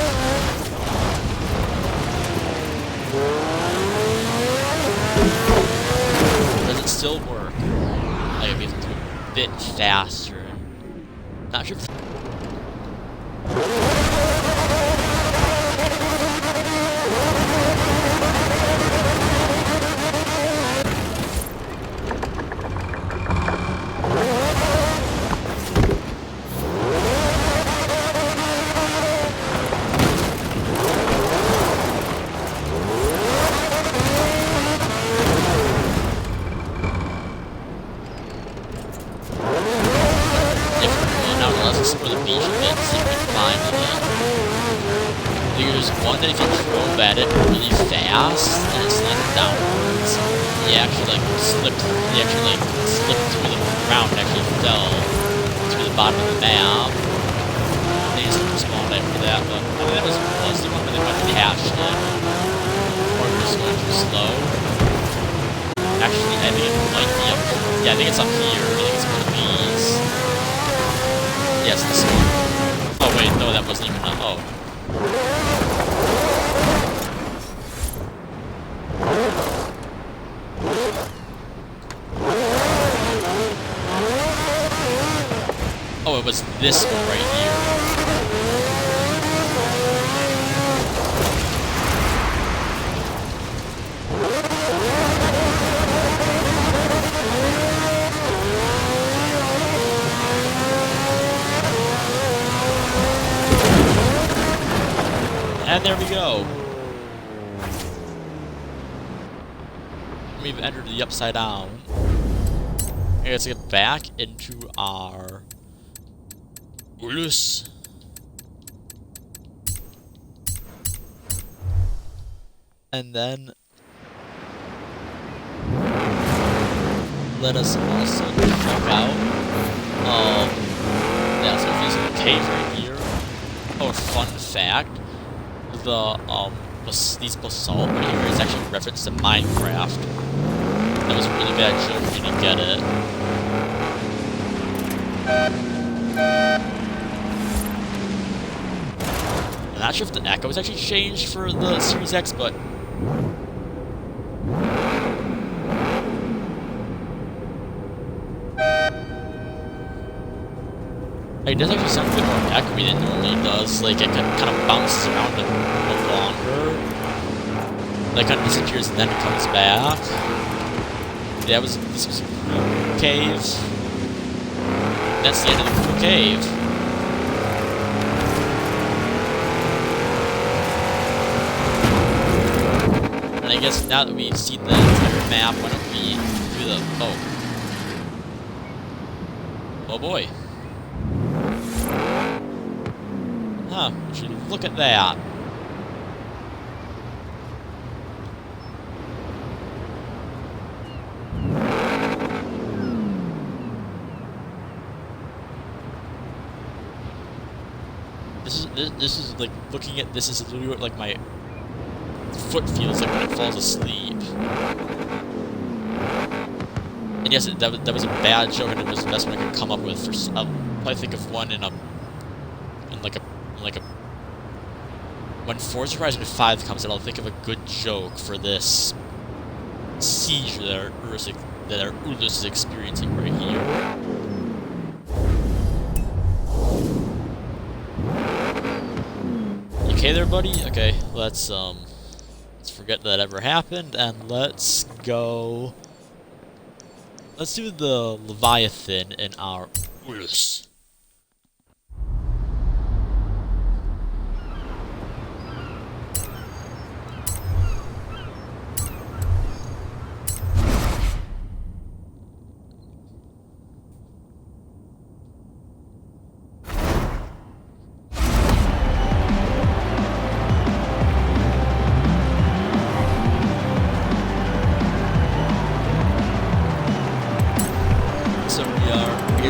Does it still work? Like, we have to do it a bit faster. Not sure if explore the beach a bit, see if we can find it. I think there's one that if you drove at it really fast and it slanted downwards, he actually slipped through the ground and actually fell to the bottom of the map. They just spawned after that, but I mean that was the one where they might have hatched it. Or just going too slow. Actually, I think it might be up here. Yeah, I think it's up here. I think it's one of these. Yes, this one. Oh wait, no, that wasn't even. Oh. Oh, it was this one right here. And there we go. We've entered the upside down. And let's get back into our Ulus. And then let us also check out yeah, so there's a cave right here. Oh, a fun fact, these basalt right here is actually a reference to Minecraft. That was a really bad joke if you didn't get it. I'm not sure if the echo was actually changed for the Series X, but it does actually sound a bit more echoey than it normally does. Like, it kind of bounces around a bit longer. Like, kind of disappears and then it comes back. Yeah, this was a cool cave. And that's the end of the cool cave. And I guess now that we've seen the entire map, why don't we do the... Oh boy. Huh, would you look at that. This is like, looking at this is literally what, like, my foot feels like when it falls asleep. And yes, that was a bad joke, and it was the best one I could come up with. I'll probably think of one when Forza Horizon 5 comes out, I'll think of a good joke for this siege that our Ulus is experiencing right here. You okay there, buddy? Okay, let's forget that ever happened, and let's go. Let's do the Leviathan in our Ulus.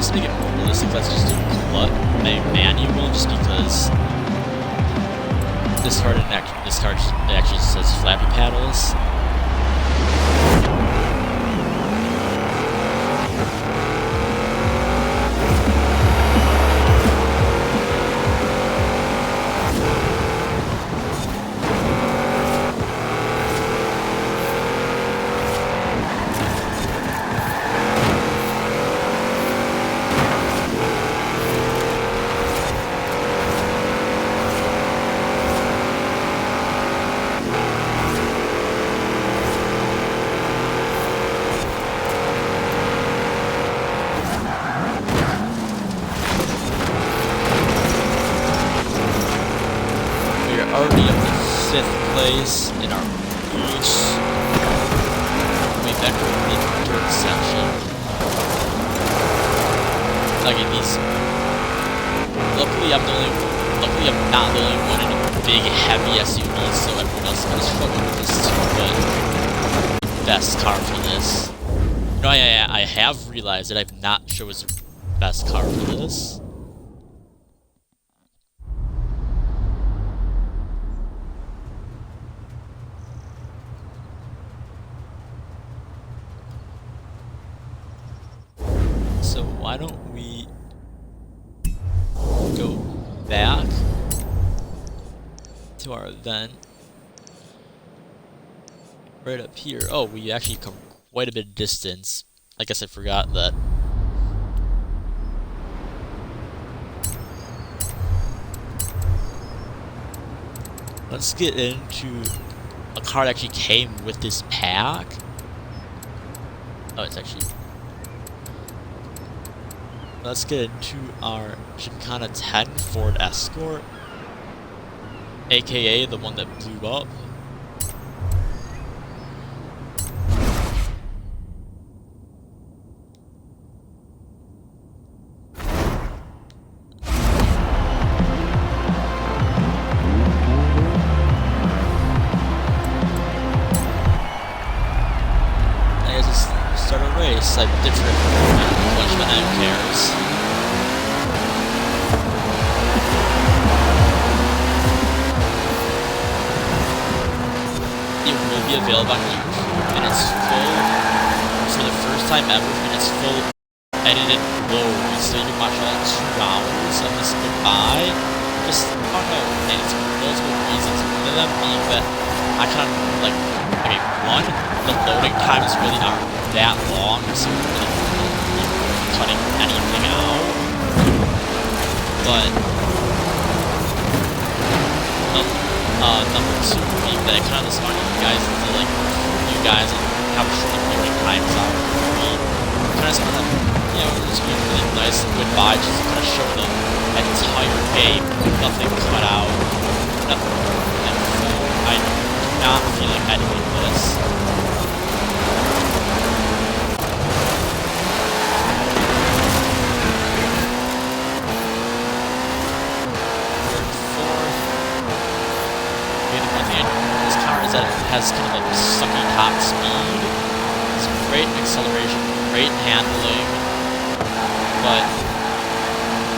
To make it more realistic, let's just do manual, just because this card actually says flappy paddles. Already up to 5th place in our Ulus. Way back to the dirt section. Okay, luckily I'm not the only one in a big heavy SUV, so everyone else is gonna struggle with this too, but best car for this. No, I have realized that I've not chosen best car for this. So why don't we go back to our event right up here. Oh, we actually come quite a bit of distance. I guess I forgot that. Let's get into a car that actually came with this pack. Oh, it's actually... Let's get into our Gymkhana 10 Ford Escort. aka the one that blew up. I just start a race. I did for a bunch of who cares. It will be available on YouTube, and it's full, for the first time ever, and it's full edited loads, so you can watch all 2 hours of this goodbye. Just, I don't know, and it's for multiple reasons. One of them being that I kind of, like, okay, one, the loading times really aren't that long, so you really don't be cutting anything out. But, number 2 being that I kind of just want you guys and how short the loading times are for me. Kind of just want to, just be really nice and goodbye, just to kind of show the entire game, nothing cut out, nothing, and full. I do not feel like editing this. That it has kind of a sucky top speed. It's great acceleration, great handling, but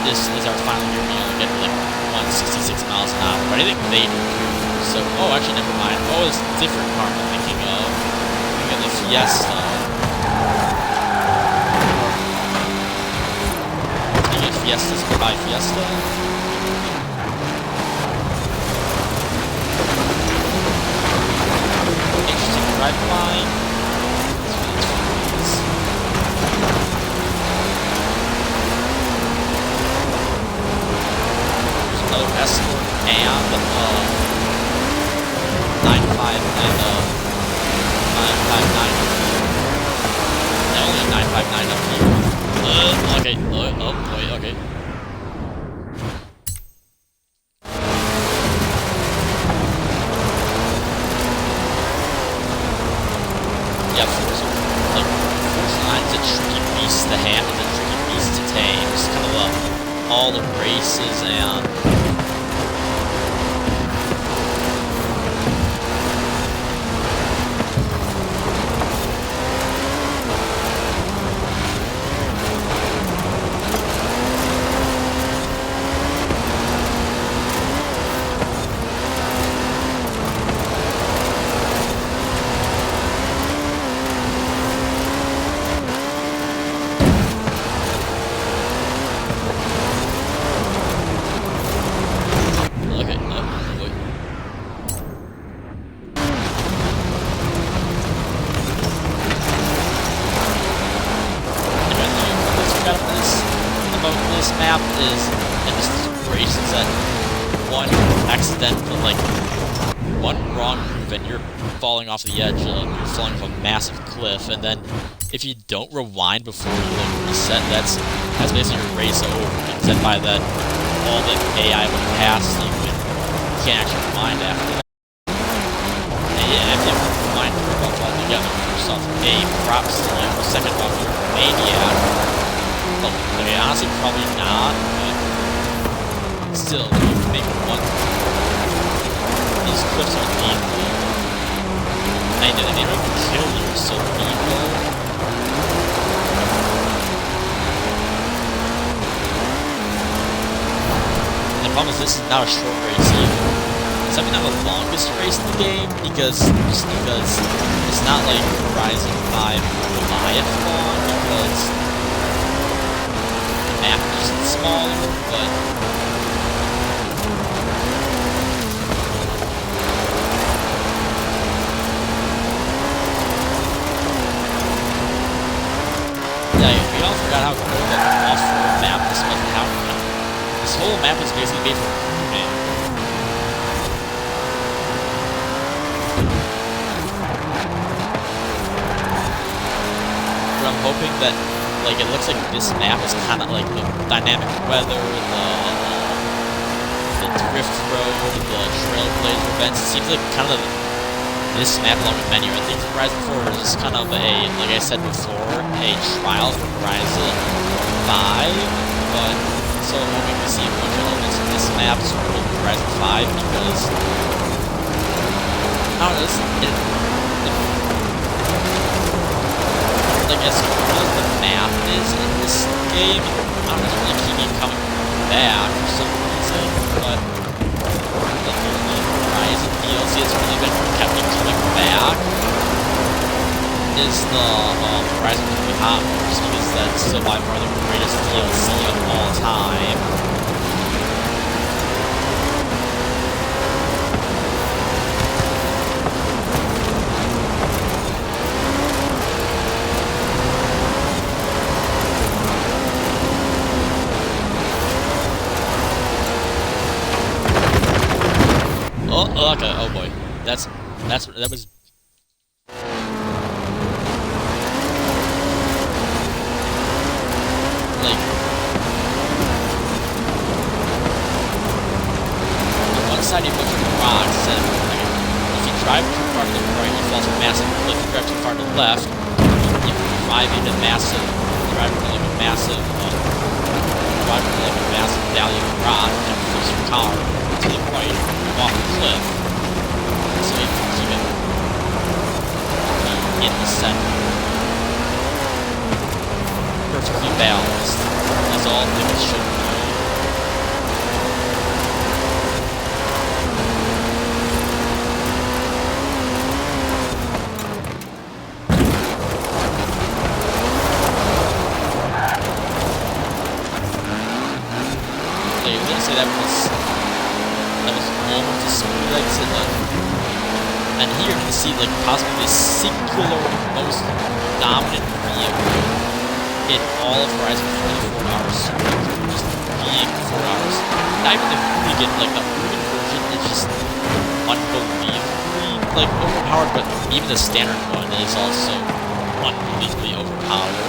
this is our final year. We only get like 166 miles an hour, but I think they do too. So, oh, actually, never mind. Oh, it's a different car I'm thinking of. I'm thinking of the Fiesta. Thinking of Fiestas, goodbye Fiesta. Drive line. There's another Escort and 959 only 959 up here. Okay. Oh boy. Okay. Yeah, Forza 9 is a tricky beast to handle, a tricky beast to tame. Just kind of all the races and this map is, and just races that one accidental, like, one wrong move and you're falling off the edge, you're falling off a massive cliff, and then if you don't rewind before you like reset, that's basically your race over, because then by then all the AI would have passed you and you can't actually rewind after that. And if you have to rewind turn off altogether, first off, A, props to you, second off, you're a maniac. Well, I mean, honestly, probably not, but still, you can make one. These cliffs are lethal. I know, they don't even kill you, so lethal. The problem is, this is not a short race either. It's definitely not the longest race in the game, because it's not like Horizon 5 Goliath long, because map is just smaller, but yeah, we all forgot how cool that off-road map is. How this whole map is basically made for cruising. But I'm hoping that, like, it looks like this map is kind of like the dynamic weather, the Drift Road, the Trailblazer events. It seems like kind of this map along the menu. I think Horizon 4 was just kind of a, like I said before, a trial for Horizon 5, but so I'm hoping to see a bunch of elements of this map sort of Horizon 5 because I don't know, like as cool as the map is in this game, I don't know, it's really keep me coming back for some reason, but the only Horizon DLC that's really been kept me coming back is the Horizon Forbidden Hot, just because that's still by far the greatest DLC of all time. Oh, okay. Oh boy, that was. Like, on one side you have a bunch of rocks, and like, if you drive too far to the right, you fall to a massive cliff. If you drive too far to the left, you drive into massive, drive into like a massive, drive into like a massive valley of rock, and flips your car to the right, off the cliff. So you can keep it in the center. Perfectly balanced, as all things should be. Like, I was gonna say that was almost a smooth exit, and here you can see like possibly the singular most dominant vehicle in all of Horizon for the 4 hours, just being 4 hours. Not even the hooligan, like the hooligan version is just unbelievably like overpowered, but even the standard one is also unbelievably overpowered.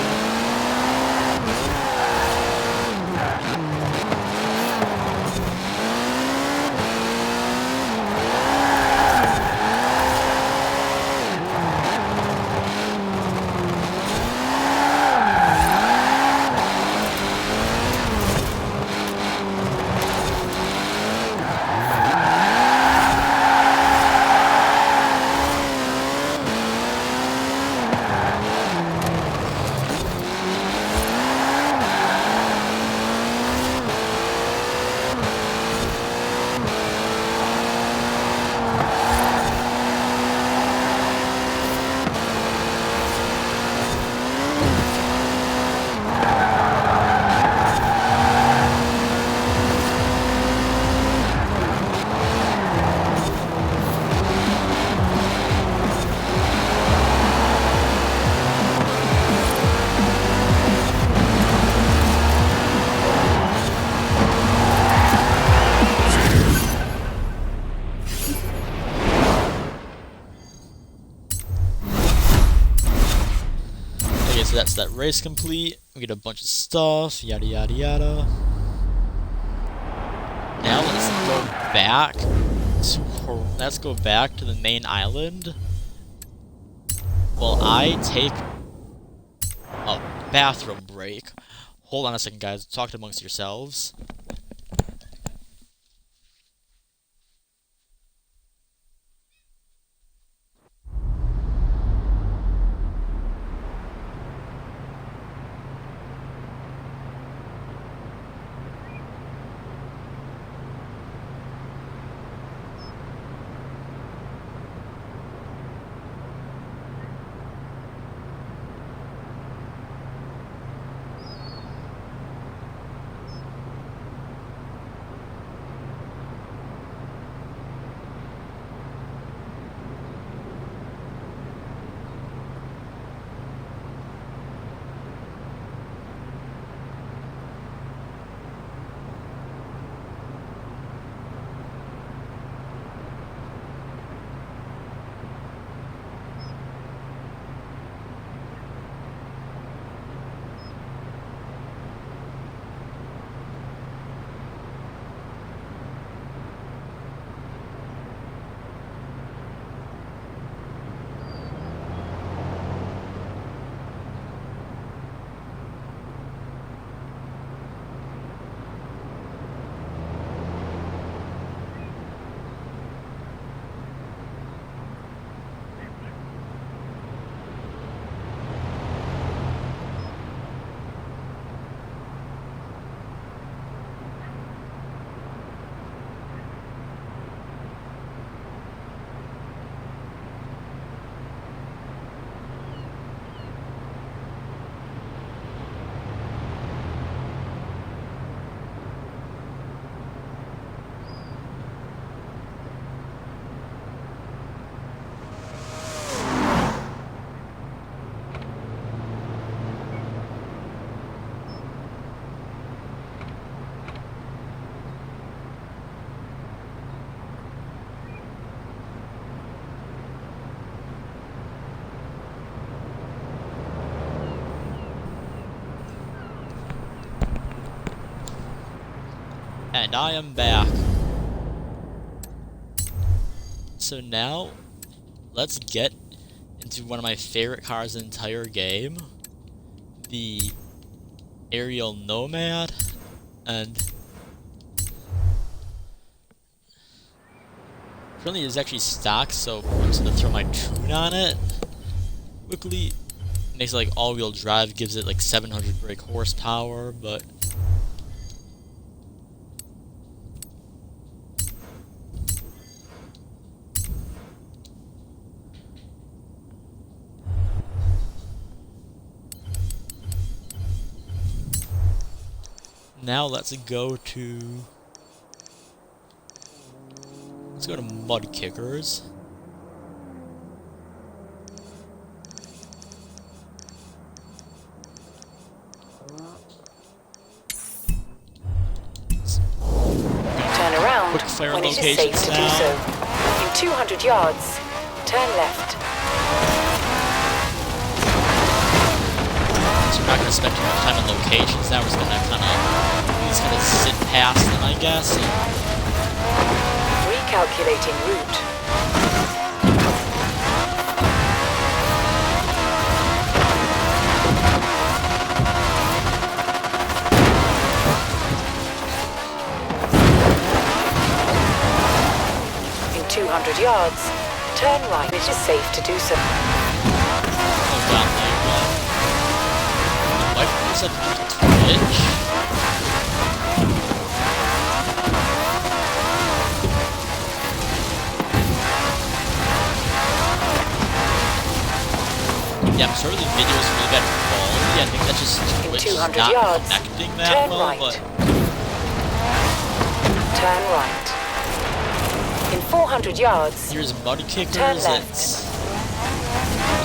So that's that race complete. We get a bunch of stuff, yada yada yada. Now let's go back to the main island. While I take a bathroom break. Hold on a second, guys. Talk amongst yourselves. And I am back. So now, let's get into one of my favorite cars in the entire game. The Aerial Nomad. And currently it's actually stock, so I'm just gonna throw my tune on it. Quickly, makes it like all-wheel drive, gives it like 700 brake horsepower, but now let's go to Mud Kickers. Turn around Quick fire when it is safe locations to do now. so. In 200 yards, turn left. So we're not going to spend too much time on locations now. We're just going to kind of sit past them, I guess. Recalculating route. In 200 yards, turn right. It is safe to do so. Oh god, my wife said Twitch. Yeah, I'm sorry the video is really bad quality. I think that's just Twitch 200 not yards, connecting that turn well, right. but Turn right. In 400 yards, here's Mud Kickers. Turn left. It's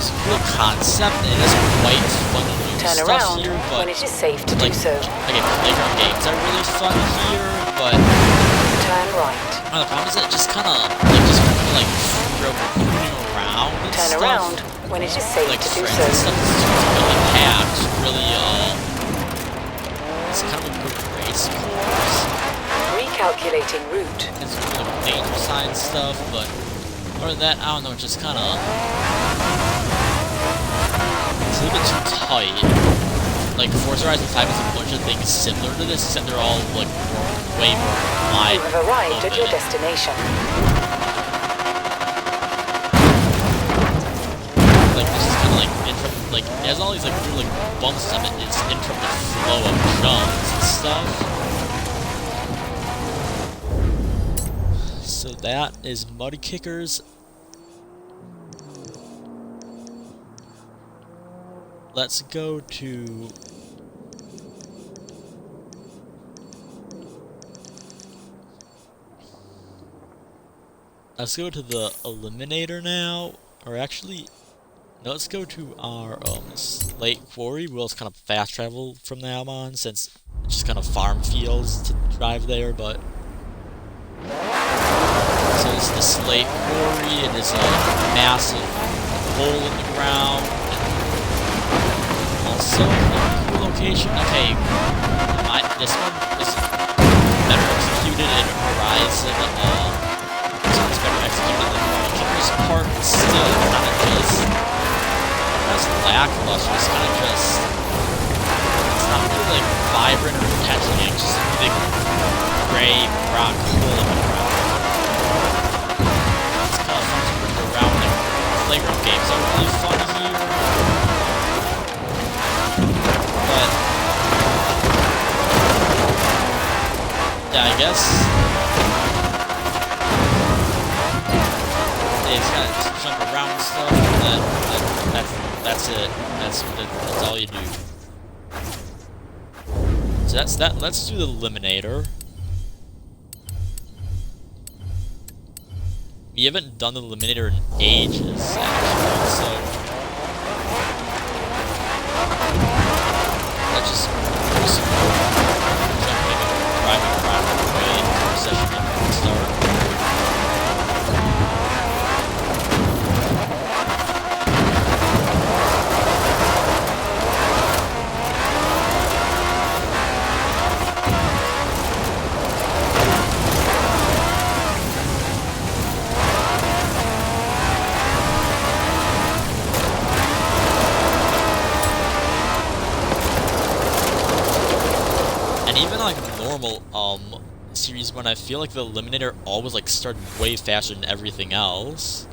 a cool concept. It is quite fun to do turn stuff around here, but when it is safe to do like, so. okay, playground games are really fun here, but Turn right. the problem is that just kind of moving around and Turn stuff. around when it is safe Like to do friends so. and stuff is really packed. Really, it's kind of a good race course. Recalculating route. It's really danger sign stuff, but other than that, I don't know. It's just kind of it's a little bit too tight. Like Forza Horizon 5 has a bunch of things similar to this, except they're all like way more wide. You have arrived at your open. destination. Like this is kind of like like it has all these like weird like bumps on it. It's in from the flow of jumps and stuff. So that is Mud Kickers. Let's go to the Eliminator now, or actually, no, let's go to our Slate Quarry. We'll just kind of fast travel from now on, since it's just kind of farm fields to drive there, but so it's the Slate Quarry. It is a massive hole in the ground. Also, a cool location. Okay, this one was better executed in Horizon. This one's better executed than the Kicker's part. But still, kind of just lackluster. It's kind of just. It's not really like vibrant or catchy. It's just a big gray rock hole in the ground. It's kind of fun to move around. Like playground games are really fun here. But yeah, I guess it's kind of just jump around and stuff. And that's it. That's all you do. So that's that. Let's do the Eliminator. We haven't done the Eliminator in ages, actually. So let's just do some jumping and driving around the way into the session and start. normal series when I feel like the Eliminator always like started way faster than everything else.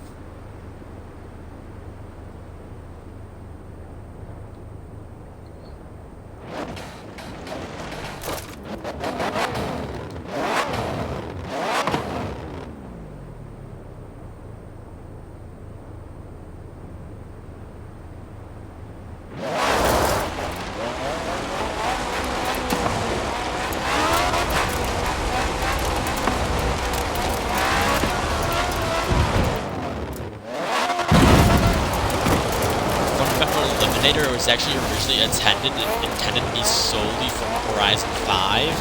Eliminator was actually originally intended to be solely for Horizon 5,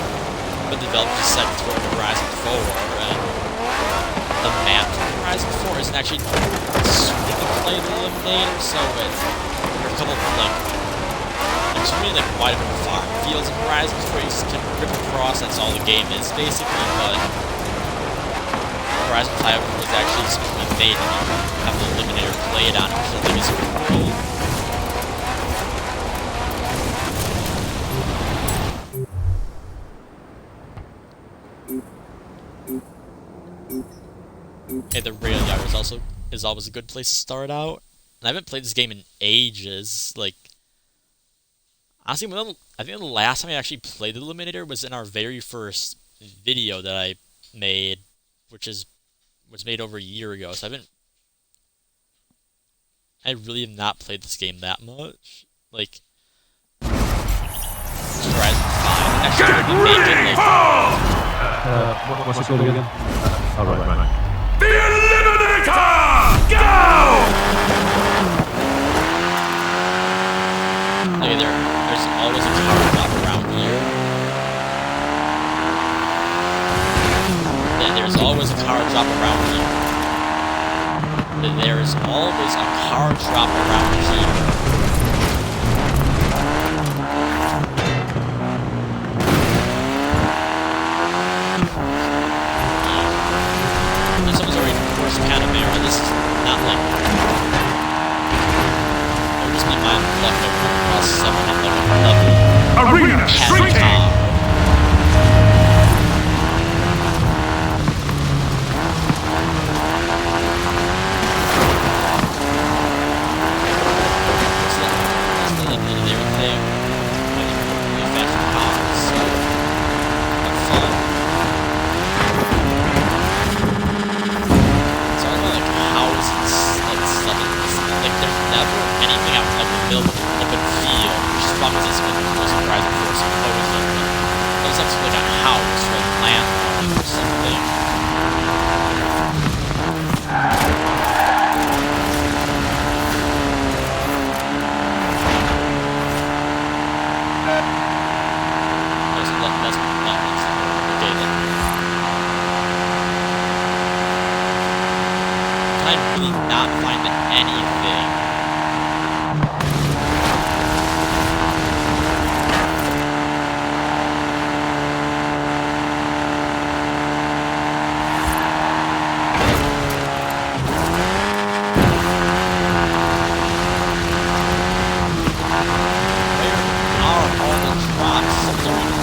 but developers decided to throw it to Horizon 4, and the map for Horizon 4 isn't actually suited to play the Eliminator, so there are a couple of there's really wide open farm fields in Horizon 4 you can rip across, that's all the game is basically, but Horizon 5 was actually specifically made to have the Eliminator play it on, which I think is cool. Okay, the rail yard is always a good place to start out. And I haven't played this game in ages. Like, honestly, I think the last time I actually played the Eliminator was in our very first video that I made, which was made over a year ago. So I really have not played this game that much. Like, Horizon 5. Actually, I would make it like. What's it called again? Oh, right. The Eliminator! Go! Okay, there's always a car drop around here. And there's always a car drop around here. And there's always a car drop around here. Panamera. This is not like. It was just be my luck to come across someone at like a level. Arena shrinking!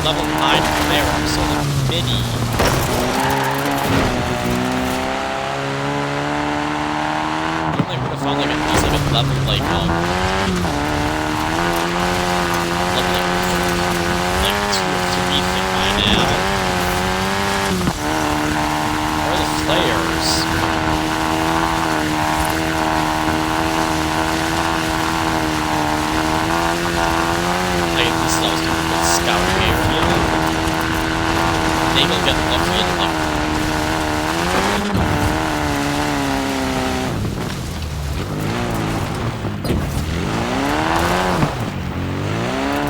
Level 9 there, so the mini. I would have found like at least like a level like like 2 or 3 thing by now. Where are the flares? Like this is always a good scout area. Maybe I'll get lucky and like.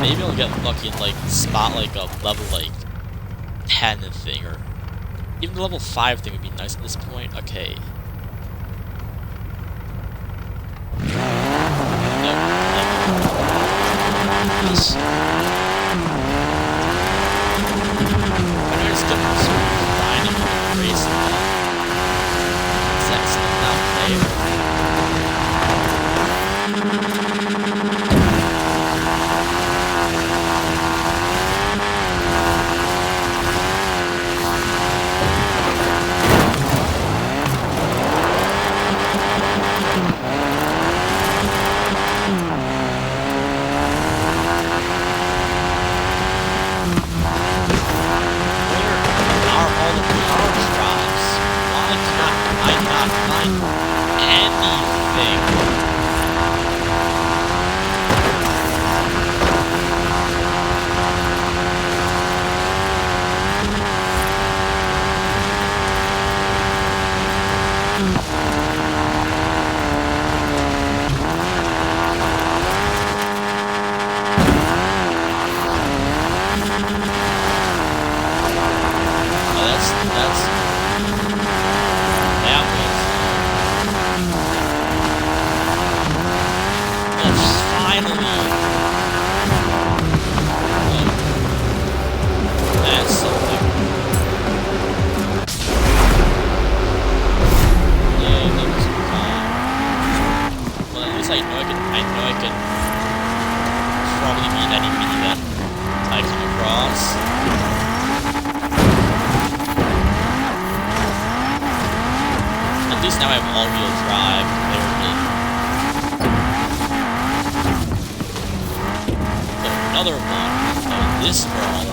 Maybe I'll get lucky and like spot like a level like 10 thing, or even the level 5 thing would be nice at this point. Okay. This. I know it's getting sort of grinding and racing. Sex not there. I know I can probably beat any minivan I come across. At least now I have all-wheel drive compared to another one of this world.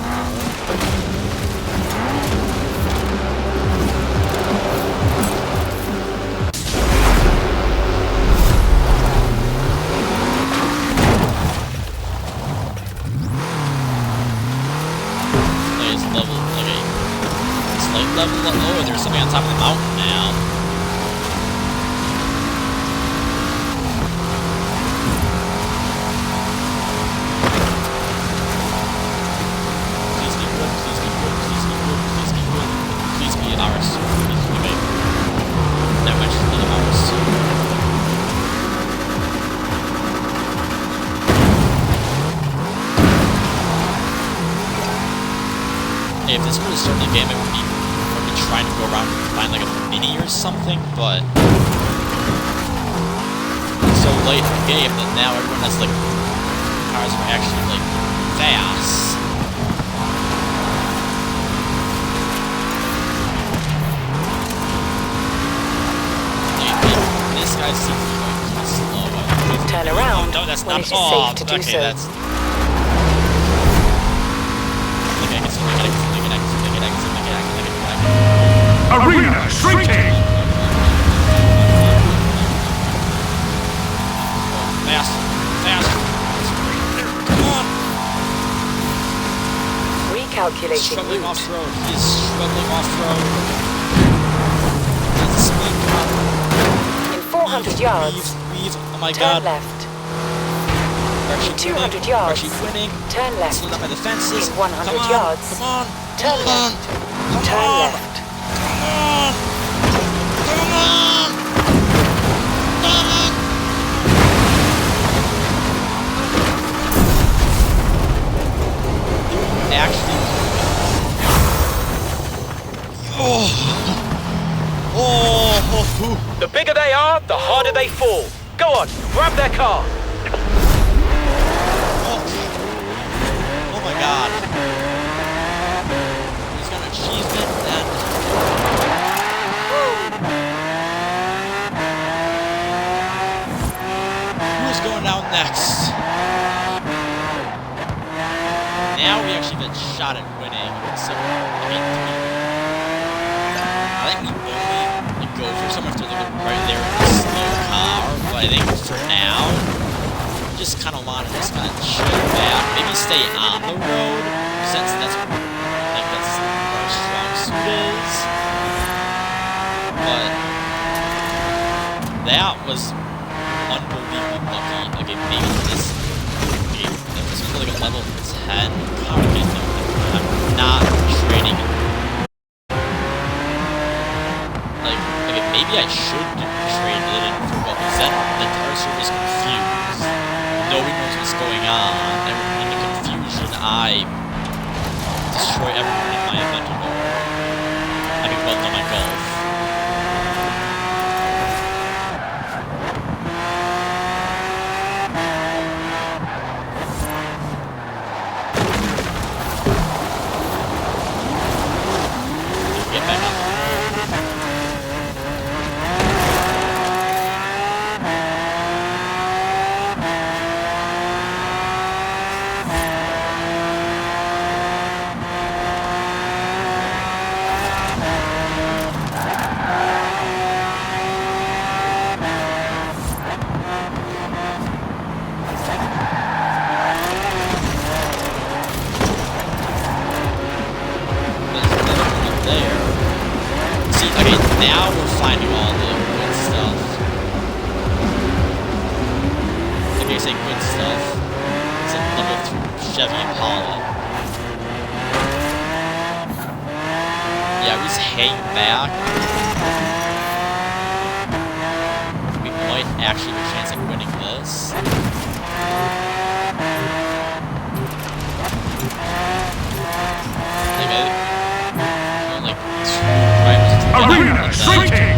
Oh, there's something on top of the mountain now. Please be good, please be good, please be good, please be good. Please be ours. Please be good. That much for the ours. Hey, if this were to start the game, it would be trying to go around and find like a mini or something, but it's so late in the game that now everyone has like cars are actually like fast. This guy seems to be going too slow. Turn around. Oh, no, that's when not it is safe to do okay, so. that's. Okay, I can see. Arena shrinking! Fast! Come on! Recalculating Struggling route. off-road. He's struggling off-road. Speed car. In 400 yards, Weave. Oh my turn god. left. In 200 yards, Are she winning? turn left. Slid up by the fences. In 100 Come on. yards, Come on. turn Come on. left. Come Turn on. left. Come on. Come on. Come on. Actually. Oh. The bigger they are, the harder they fall. Go on, grab their car. Oh my god. He's got an achievement and... Who's going down next? Now we actually have a shot at winning. So, I think we only go for someone to look right there in the slow car, but I think for now, just kind of want to just kind of chill back. Maybe stay on the road, since that's where our strong suit is. But that was unbelievably lucky. Okay, maybe this was like a level 10 complicated thing. I'm not trading. Like, okay, maybe I should trade it in for what was then the entire server is confused. Nobody knows what's going on, and in the confusion, I destroy everyone in my inventory. I mean, well, not my golf. Get back up. Now we're finding all the good stuff. Okay, I say good stuff. It's a level 3 Chevy Impala. Yeah, we just hang back. We might actually have a chance at winning this. Arena shrinking!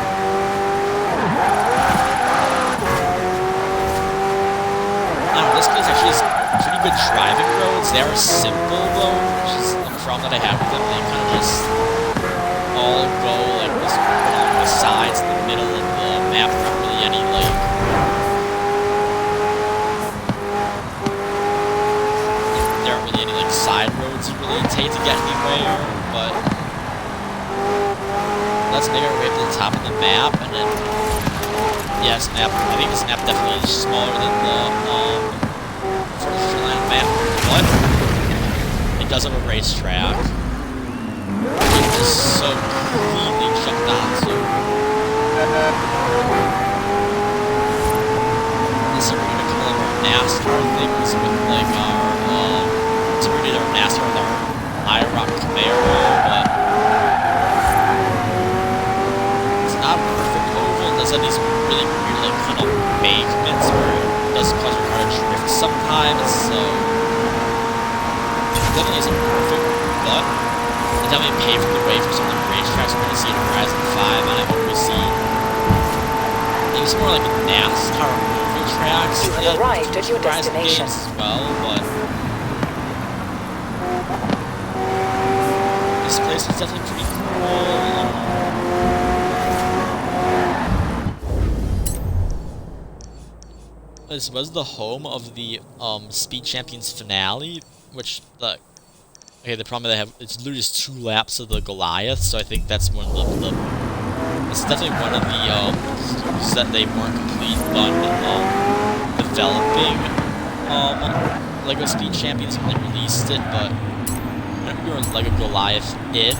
they are simple though, which is the problem that I have with them. They kind of just all go like this along the sides, in the middle of the map. Not really any like there aren't really any like side roads you really take to get anywhere. But let's make our way up to the top of the map, and then yeah, this map. I think this map definitely is smaller than the Forza map, but it does have a racetrack. It's just so cleanly jumped onto. This is we're gonna couple of our NASCAR things with like our so we did our NASCAR with our IROC Camaro, but it's not a perfect oval. It does have these really weird like kind of embankments where it does cause your car to drift sometimes, so it definitely isn't perfect, but it definitely paved the way for some of the racetracks we're going to see in Horizon 5, and I hope we see maybe some more like NASCAR oval tracks. You have arrived at your Horizon destination. games as well, but this place is definitely pretty cool. This was the home of the Speed Champions finale, which okay, the problem they have, it's literally just 2 laps of the Goliath, so I think that's one of the it's definitely one of the clues that they weren't completely done developing Lego Speed Champions when they released it, but whenever you were Lego Goliath in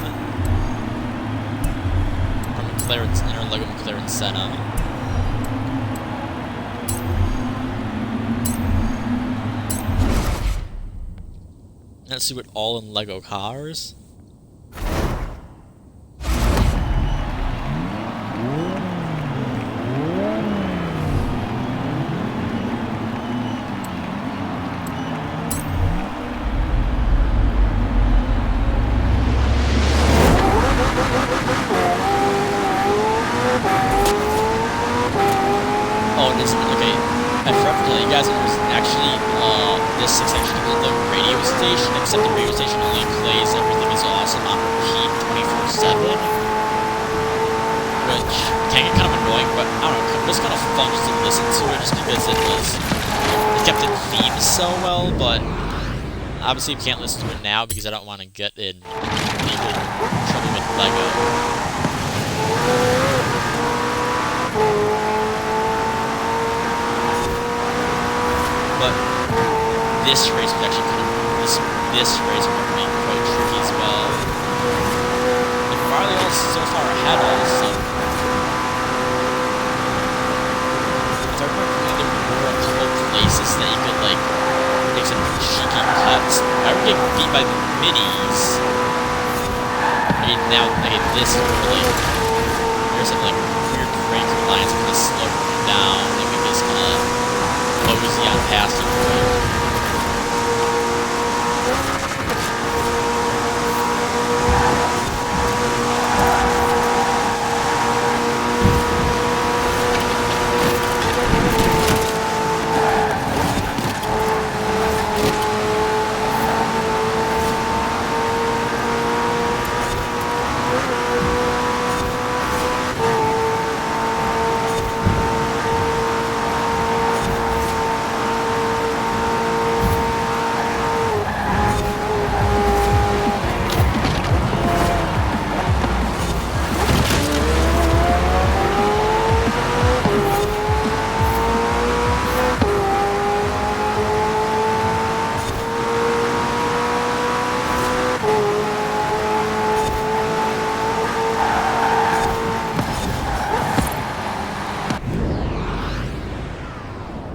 from McLaren's inner Lego McLaren Senna. Let's see what all in Lego cars. Oh, it isn't. Okay. I forgot to tell you guys it was actually, this is actually called the radio station, except the radio station only plays Everything Is Awesome on repeat 24/7. Which can get kind of annoying, but I don't know, it was kind of fun just to listen to it just because it kept it themed so well, but obviously you can't listen to it now because I don't want to get in legal trouble with Lego. But this race was actually kind of this race was being quite tricky as well. The Farley all so far ahead all of a sudden. If I remember correctly, there were a couple of places that you could like make some cheeky cuts. I remember getting beat by the minis. I mean now this is really there's some like weird brake lines that just slow down that we just mosey on past it.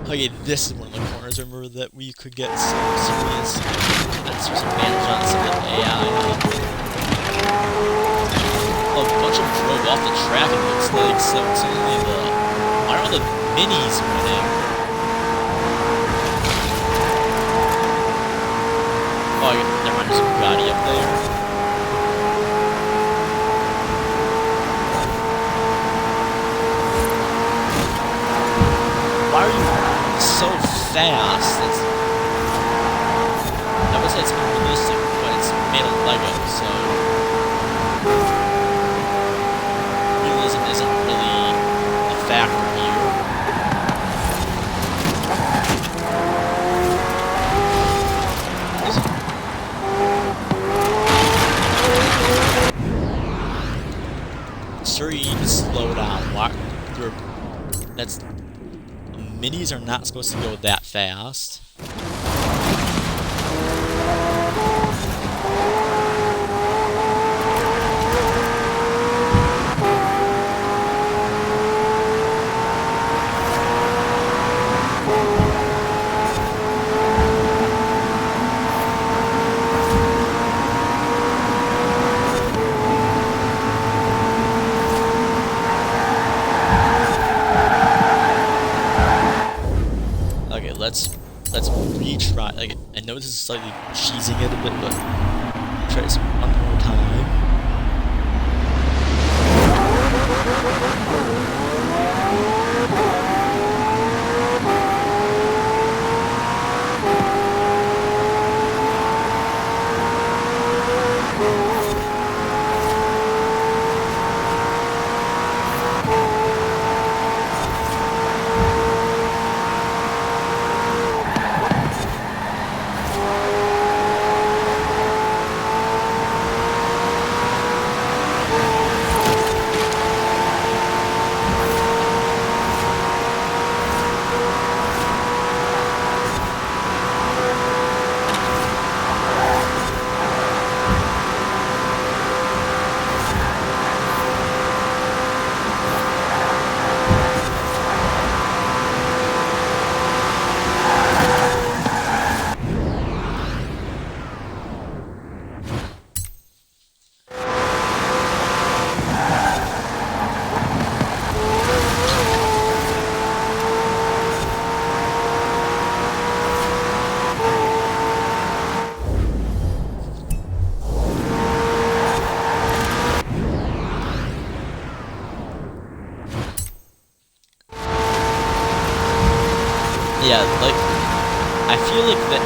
Okay, this is one of the corners, remember, that we could get some serious advantage on some of the AI. A bunch of them drove off the track, it looks like, so it's only why are the minis winning? Oh, never mind, there's a Bugatti up there. Why are you so fast? That was say it's unrealistic, but it's made of Lego, so realism isn't really a factor here. Sir, you need to slow down. Minis are not supposed to go that fast. Let's retry. Like, I know this is slightly cheesing it a bit, but try this one more time. Yeah, like, I feel like that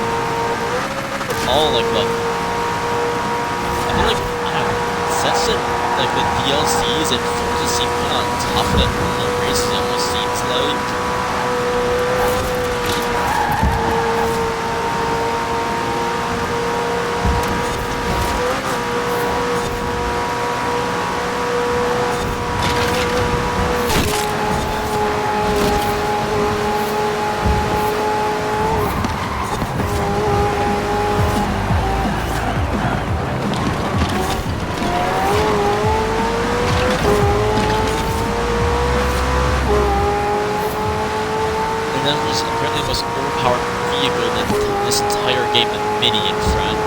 all, I feel like, I don't know, since like, the DLCs and Forza seem kind of tough than normal races, it almost seems like. And then there's apparently the most overpowered vehicle in this entire game, the Mini in front.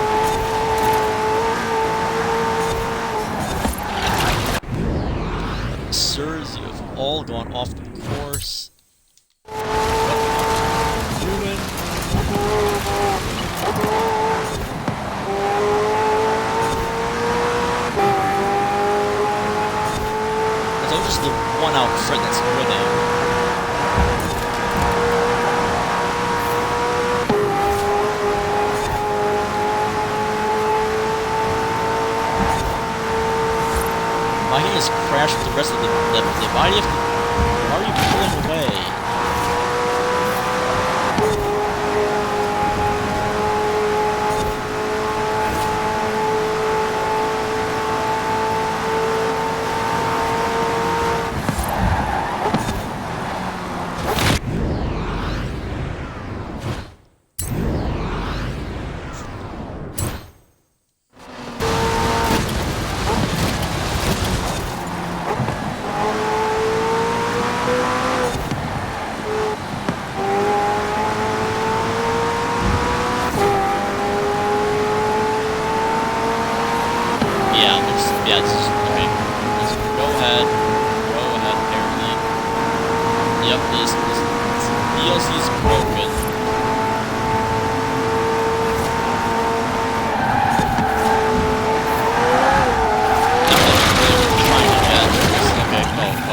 Sirs, you have all gone off the course. What are you doing? It's only just the one out front that's winning. Why can't you just crash with the rest of the why do you have to, why are you pulling away? Yeah, it's just, okay, just go ahead, apparently. Yep, this DLC's broken.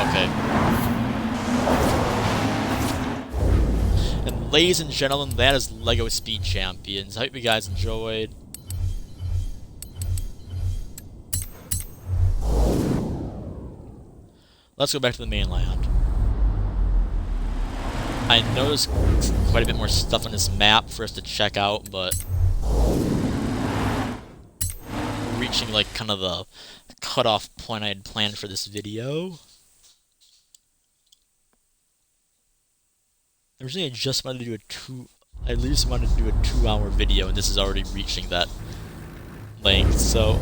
Okay. And ladies and gentlemen, that is LEGO Speed Champions. I hope you guys enjoyed. let's go back to the mainland. I know there's quite a bit more stuff on this map for us to check out, but we're reaching like kind of the cutoff point I had planned for this video. Originally, I just wanted to do I at least wanted to do a 2-hour video, and this is already reaching that length. So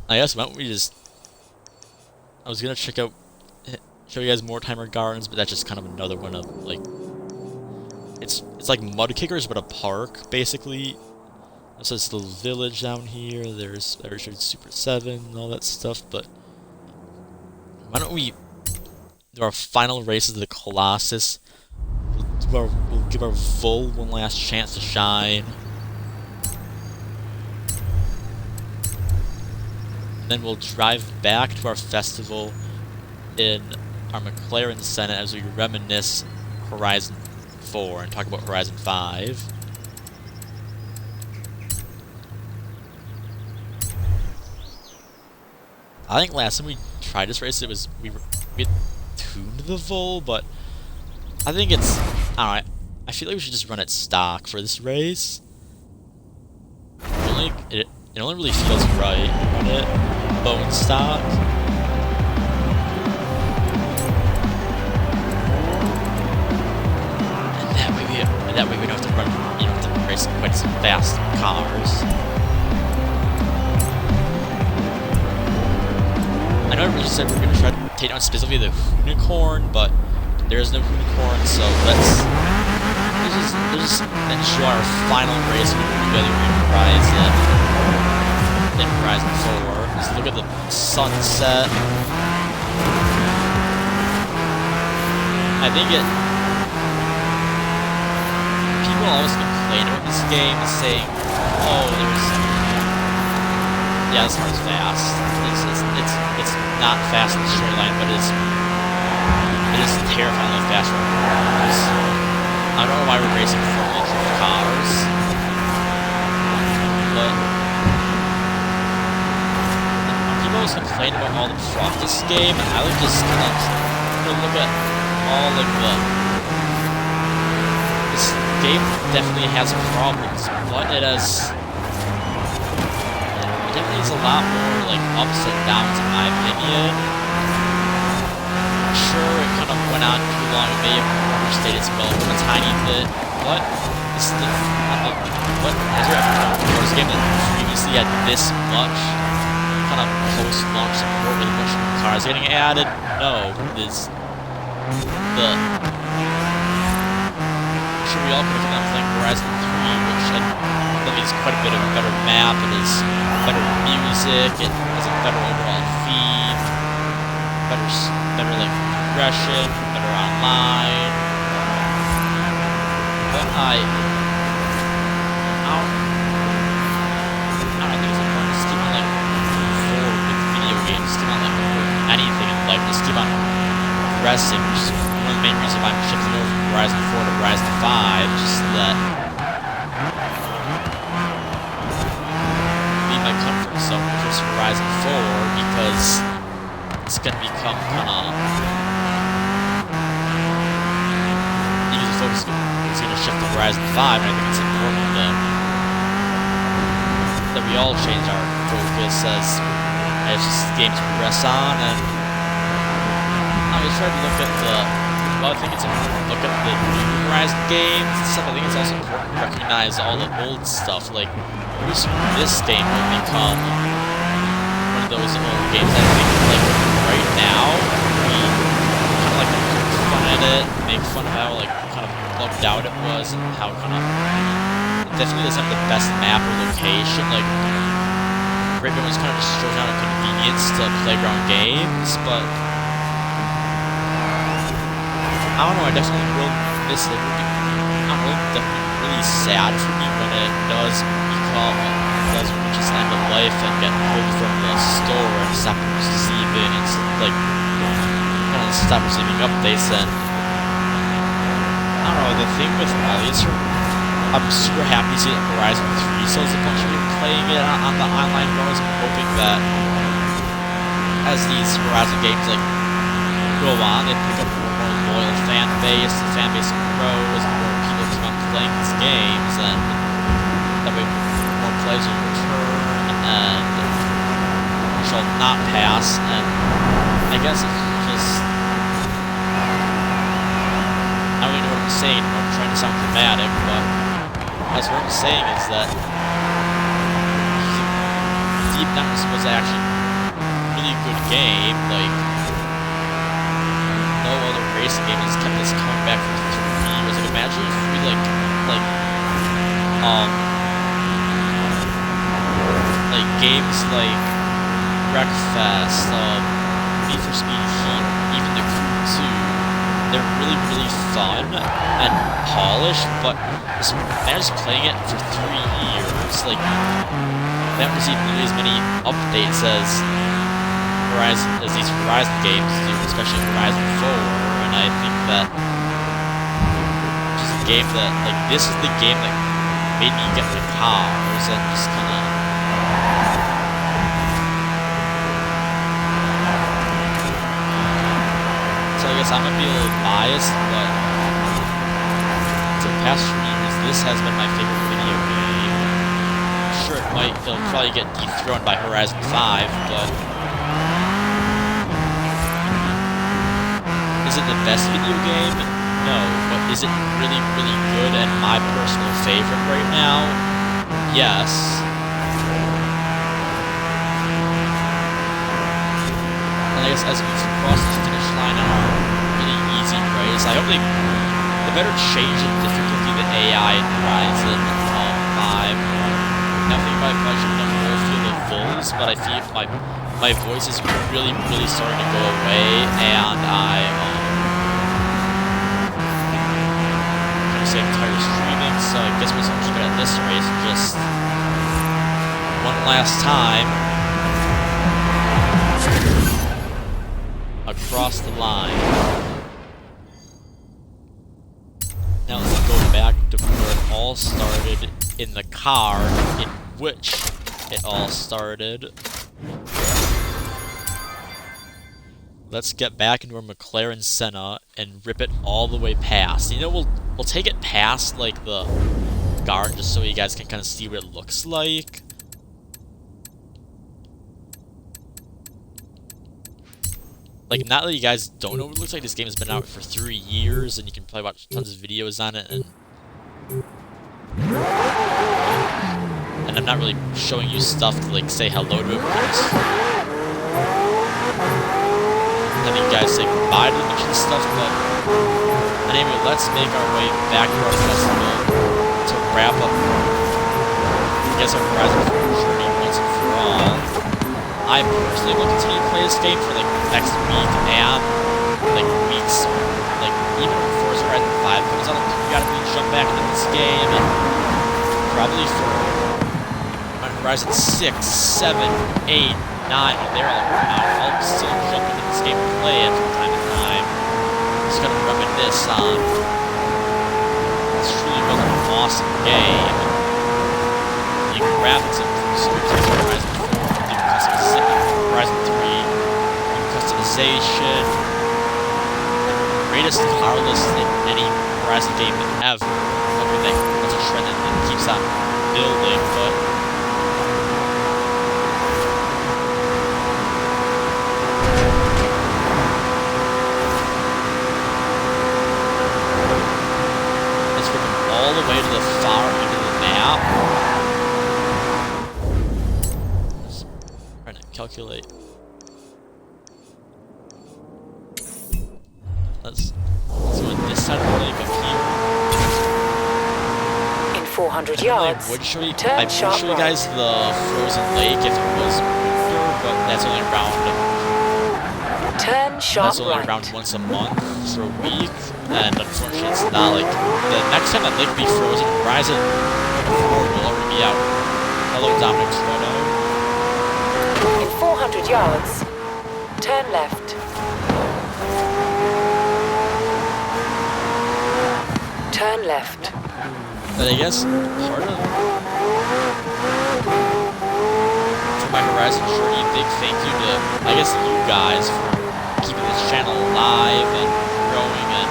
I guess why don't we just? I was gonna show you guys more Timer Gardens, but that's just kind of another one of like it's like Mud Kickers, but a park basically. So it's the village down here. There's Super 7 and all that stuff. But why don't we do our final races of the Colossus? We'll give our Vul one last chance to shine. And then we'll drive back to our festival in our McLaren Senate as we reminisce Horizon 4 and talk about Horizon 5. I think last time we tried this race, we had tuned the Vul, but I think it's, I don't know, I feel like we should just run it stock for this race. It only really feels right to run it bone stock. And that way we don't have to run, you don't have to race quite some fast cars. I know everybody said we're going to try to take down specifically the Unicorn, but there is no Unicorn, so let's just ensure our final race we do together in Horizon 4. Just look at the sunset. I think people always complain about this game saying, oh, yeah, this car's fast. It's not fast in the straight line, but it is terrifyingly fast for cars. I don't know why we're racing 4-wheel cars, but people always complain about all the fluff this game, and I would just kind of look at all like this game definitely has problems, but it definitely has a lot more like ups and downs in my opinion. Sure, it kind of went on too long, it may have overstayed its welcome a tiny bit, but this is has there ever been a Forza game that previously had this much kind of post-launch support with a bunch of cars getting added? No, I'm sure we all could have come out playing Horizon 3, which I think is quite a bit of a better map, it is better music, it has a better overall theme, better like progression, better online. But I think it's important to keep on like moving forward with video games, keep on like anything in life, just keep on progressing, which is one of the main reasons why I'm shifting over from Horizon 4 to Horizon 5, just that my comfort zone, which is Horizon 4, because it's going to become kind of easy focus. It's going to shift to Horizon 5, and I think it's important that we all change our focus as just games progress on. And I was trying to look at I think it's important to look at the new Horizon games and stuff. I think it's also important to recognize all the old stuff, like this game will become one of those old games that I think like right now we kind of like poke fun at it, make fun of how like kind of bugged out it was and how kind of it definitely doesn't have the best map or location. Like Great Britain was kind of just shows out a convenience to playground games, but I don't know, I definitely will miss it. Definitely really sad for me when it does reach its end of life and get pulled from the store and stop receiving, it's like, kind of stop receiving updates. And I don't know, the thing with Elliot's, I'm super happy to see that Horizon 3 sells a bunch of people playing it on the online wars. I'm hoping that as these Horizon games like go on, they pick up more loyal fan base. The fan base grows, more people keep on playing these games, and that way more players will return and shall not pass. And I guess it's just, I don't even know what I'm saying. I'm trying to sound dramatic, but as what I'm saying is that Deep Darkness was actually a really good game. Like, no other racing game has kept us coming back for 3 years. Like, imagine if we like games like Wreckfest, Need for Speed Heat, even the Crew 2. They're really, really fun and polished, but imagine playing it for 3 years. Like, they haven't received nearly as many updates as these Horizon games do, especially Horizon 4. And I think that just a game that, like, this is the game that made me get the cars and just kind of. So I guess I'm gonna be a little biased, but for the past 3 years, this has been my favorite video game. Sure, it'll probably get dethroned by Horizon 5, but is it the best video game? No, but is it really, really good and my personal favorite right now? Yes. And I guess as we cross the finish line on our really easy race, I hope they better change the difficulty of the AI in Horizon 5. Nothing about pleasure, no full field of bulls, but I feel my voice is really, really starting to go away, and I'm I'm tired of streaming, so I guess we're supposed to keep it at this race just one last time across the line. Now let's go back to where it all started, in the car in which it all started. Let's get back into our McLaren Senna and rip it all the way past. You know, we'll take it past, like, the guard just so you guys can kind of see what it looks like. Like, not that you guys don't know what it looks like, this game has been out for 3 years, and you can probably watch tons of videos on it, and I'm not really showing you stuff to, like, say hello to it, because having you guys say goodbye to the mission stuff, but anyway, let's make our way back to our festival to wrap up, I guess, our Horizon 4 journey once and for all. I personally will continue to play this game for, like, next week and, like, weeks, like, even when Forza Horizon 5 comes out, we gotta really jump back into this game, and probably for Horizon 6, 7, 8, 9, when they're all out, I'll still jump into this game and play it from time to time. Just gonna reminisce on this truly was an awesome game. The graphics improved so much Horizon 4, Horizon 3, new customization, the greatest car list in any Horizon game ever. Hoping that's a trend that keeps on building, but all the way to the far end of the map. Just trying to calculate. Let's go on this side of the lake up here. In 400 I yards, would show you, turn I would sharp show you right. guys the frozen lake if it was winter, but that's only around Turn sharp right. once a month for a week, and unfortunately it's not. Like, the next time that lake will be frozen, Horizon 4 will already be out. Hello, Dominic Toronto. In 400 yards, turn left. Turn left. But I guess part of my Horizon journey. Big thank you to, I guess, you guys for keeping this channel alive and growing, and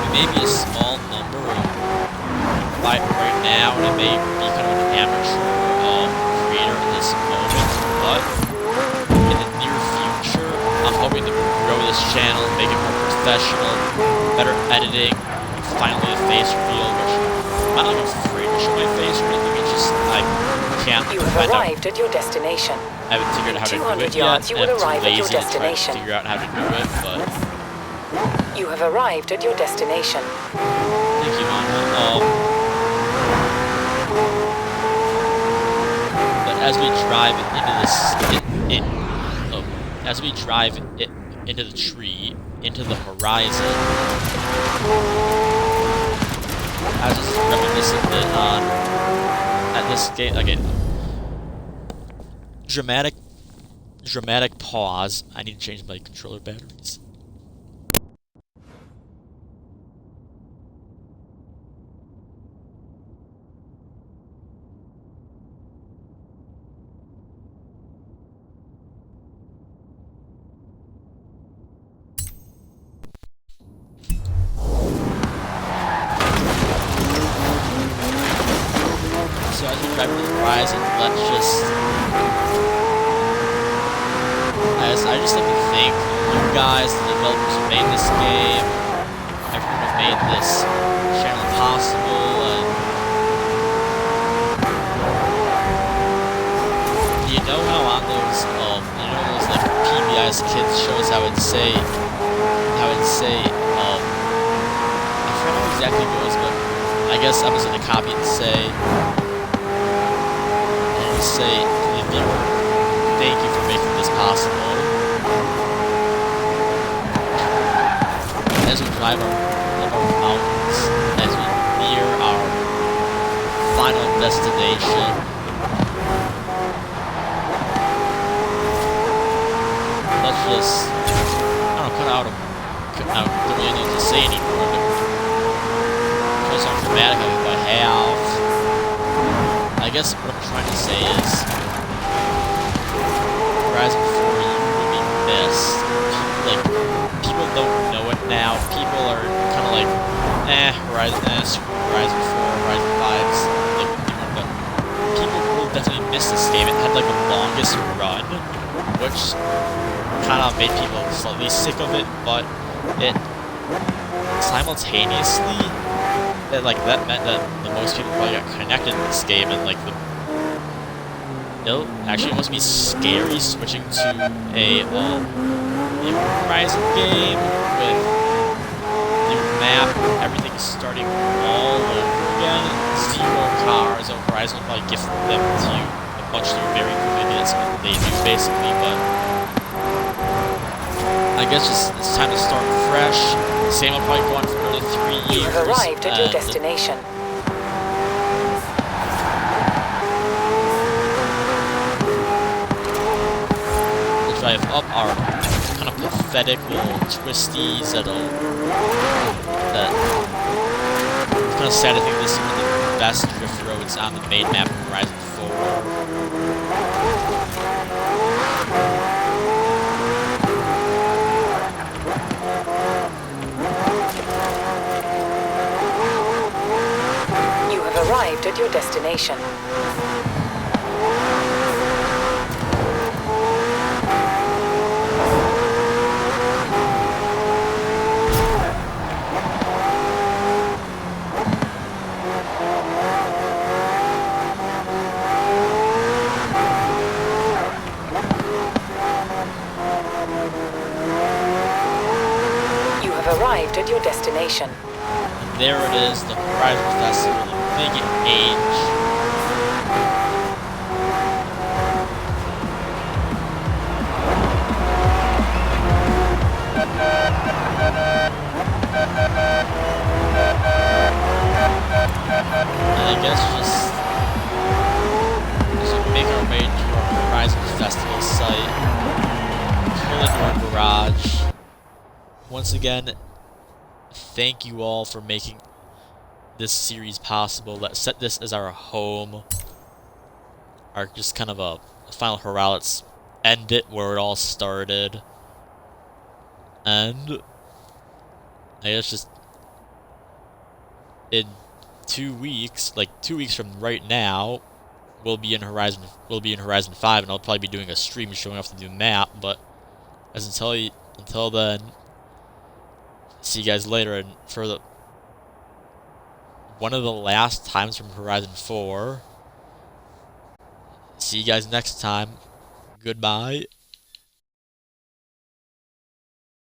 it may be a small number right now, and it may be kind of an amateur creator at this moment, but in the near future, I'm hoping to grow this channel, make it more professional, better editing, finally a face reveal, which I'm not like afraid to show my face or anything, it's just I can't You have arrived at your destination. I haven't figured out how to do 200 it yards, yet, you and will I'm too arrive at your lazy to try to destination. figure out how to do it, but You have arrived at your destination. thank you, Anna. But as we drive into as we drive into the tree, into the horizon, I was just reminiscing a bit on at this game again. Dramatic pause. I need to change my controller batteries. So as we drive to the horizon, let's just... I just like to thank you guys, the developers who made this game, everyone who made this channel possible, and... You know how on those, like, PBS Kids shows, I forgot how exactly it goes, but I guess I was gonna copy it and say, to the viewer, thank you for making this possible. As we drive our mountains, as we near our final destination, let's just, I don't know, I don't really need to say anymore, but try something dramatic like I have. I guess what I'm trying to say is, Horizon 4, you will be missed. People don't know it now. People are kind of like, Horizon 4, Horizon 5's like but people will definitely miss this game. It had like the longest run, which kind of made people slightly sick of it, but it simultaneously, that meant that the most people probably got connected to this game, and like it'll actually almost be scary switching to a Horizon game with new map, everything starting all over again, 0 cars. Horizon will probably gift them to you a bunch through very quickly. That's what they do basically, but I guess it's time to start fresh. Same will probably go on for another 3 years. You have arrived at your destination. We'll drive up our kind of pathetic little twisties it's kind of sad. I think this is one of the best drift roads on the main map of Horizon 4. Arrived at your destination. You have arrived at your destination. And there it is, the Horizon Festival. Big age. And I guess just make our way to our Horizon Festival site. Pull into our garage. Once again, thank you all for making this series possible. Let's set this as our home. are just kind of a final hurrah. Let's end it where it all started. And I guess just in 2 weeks, like 2 weeks from right now, we'll be in Horizon 5, and I'll probably be doing a stream showing off the new map. But until then, see you guys later. And for one of the last times from Horizon 4, see you guys next time. Goodbye.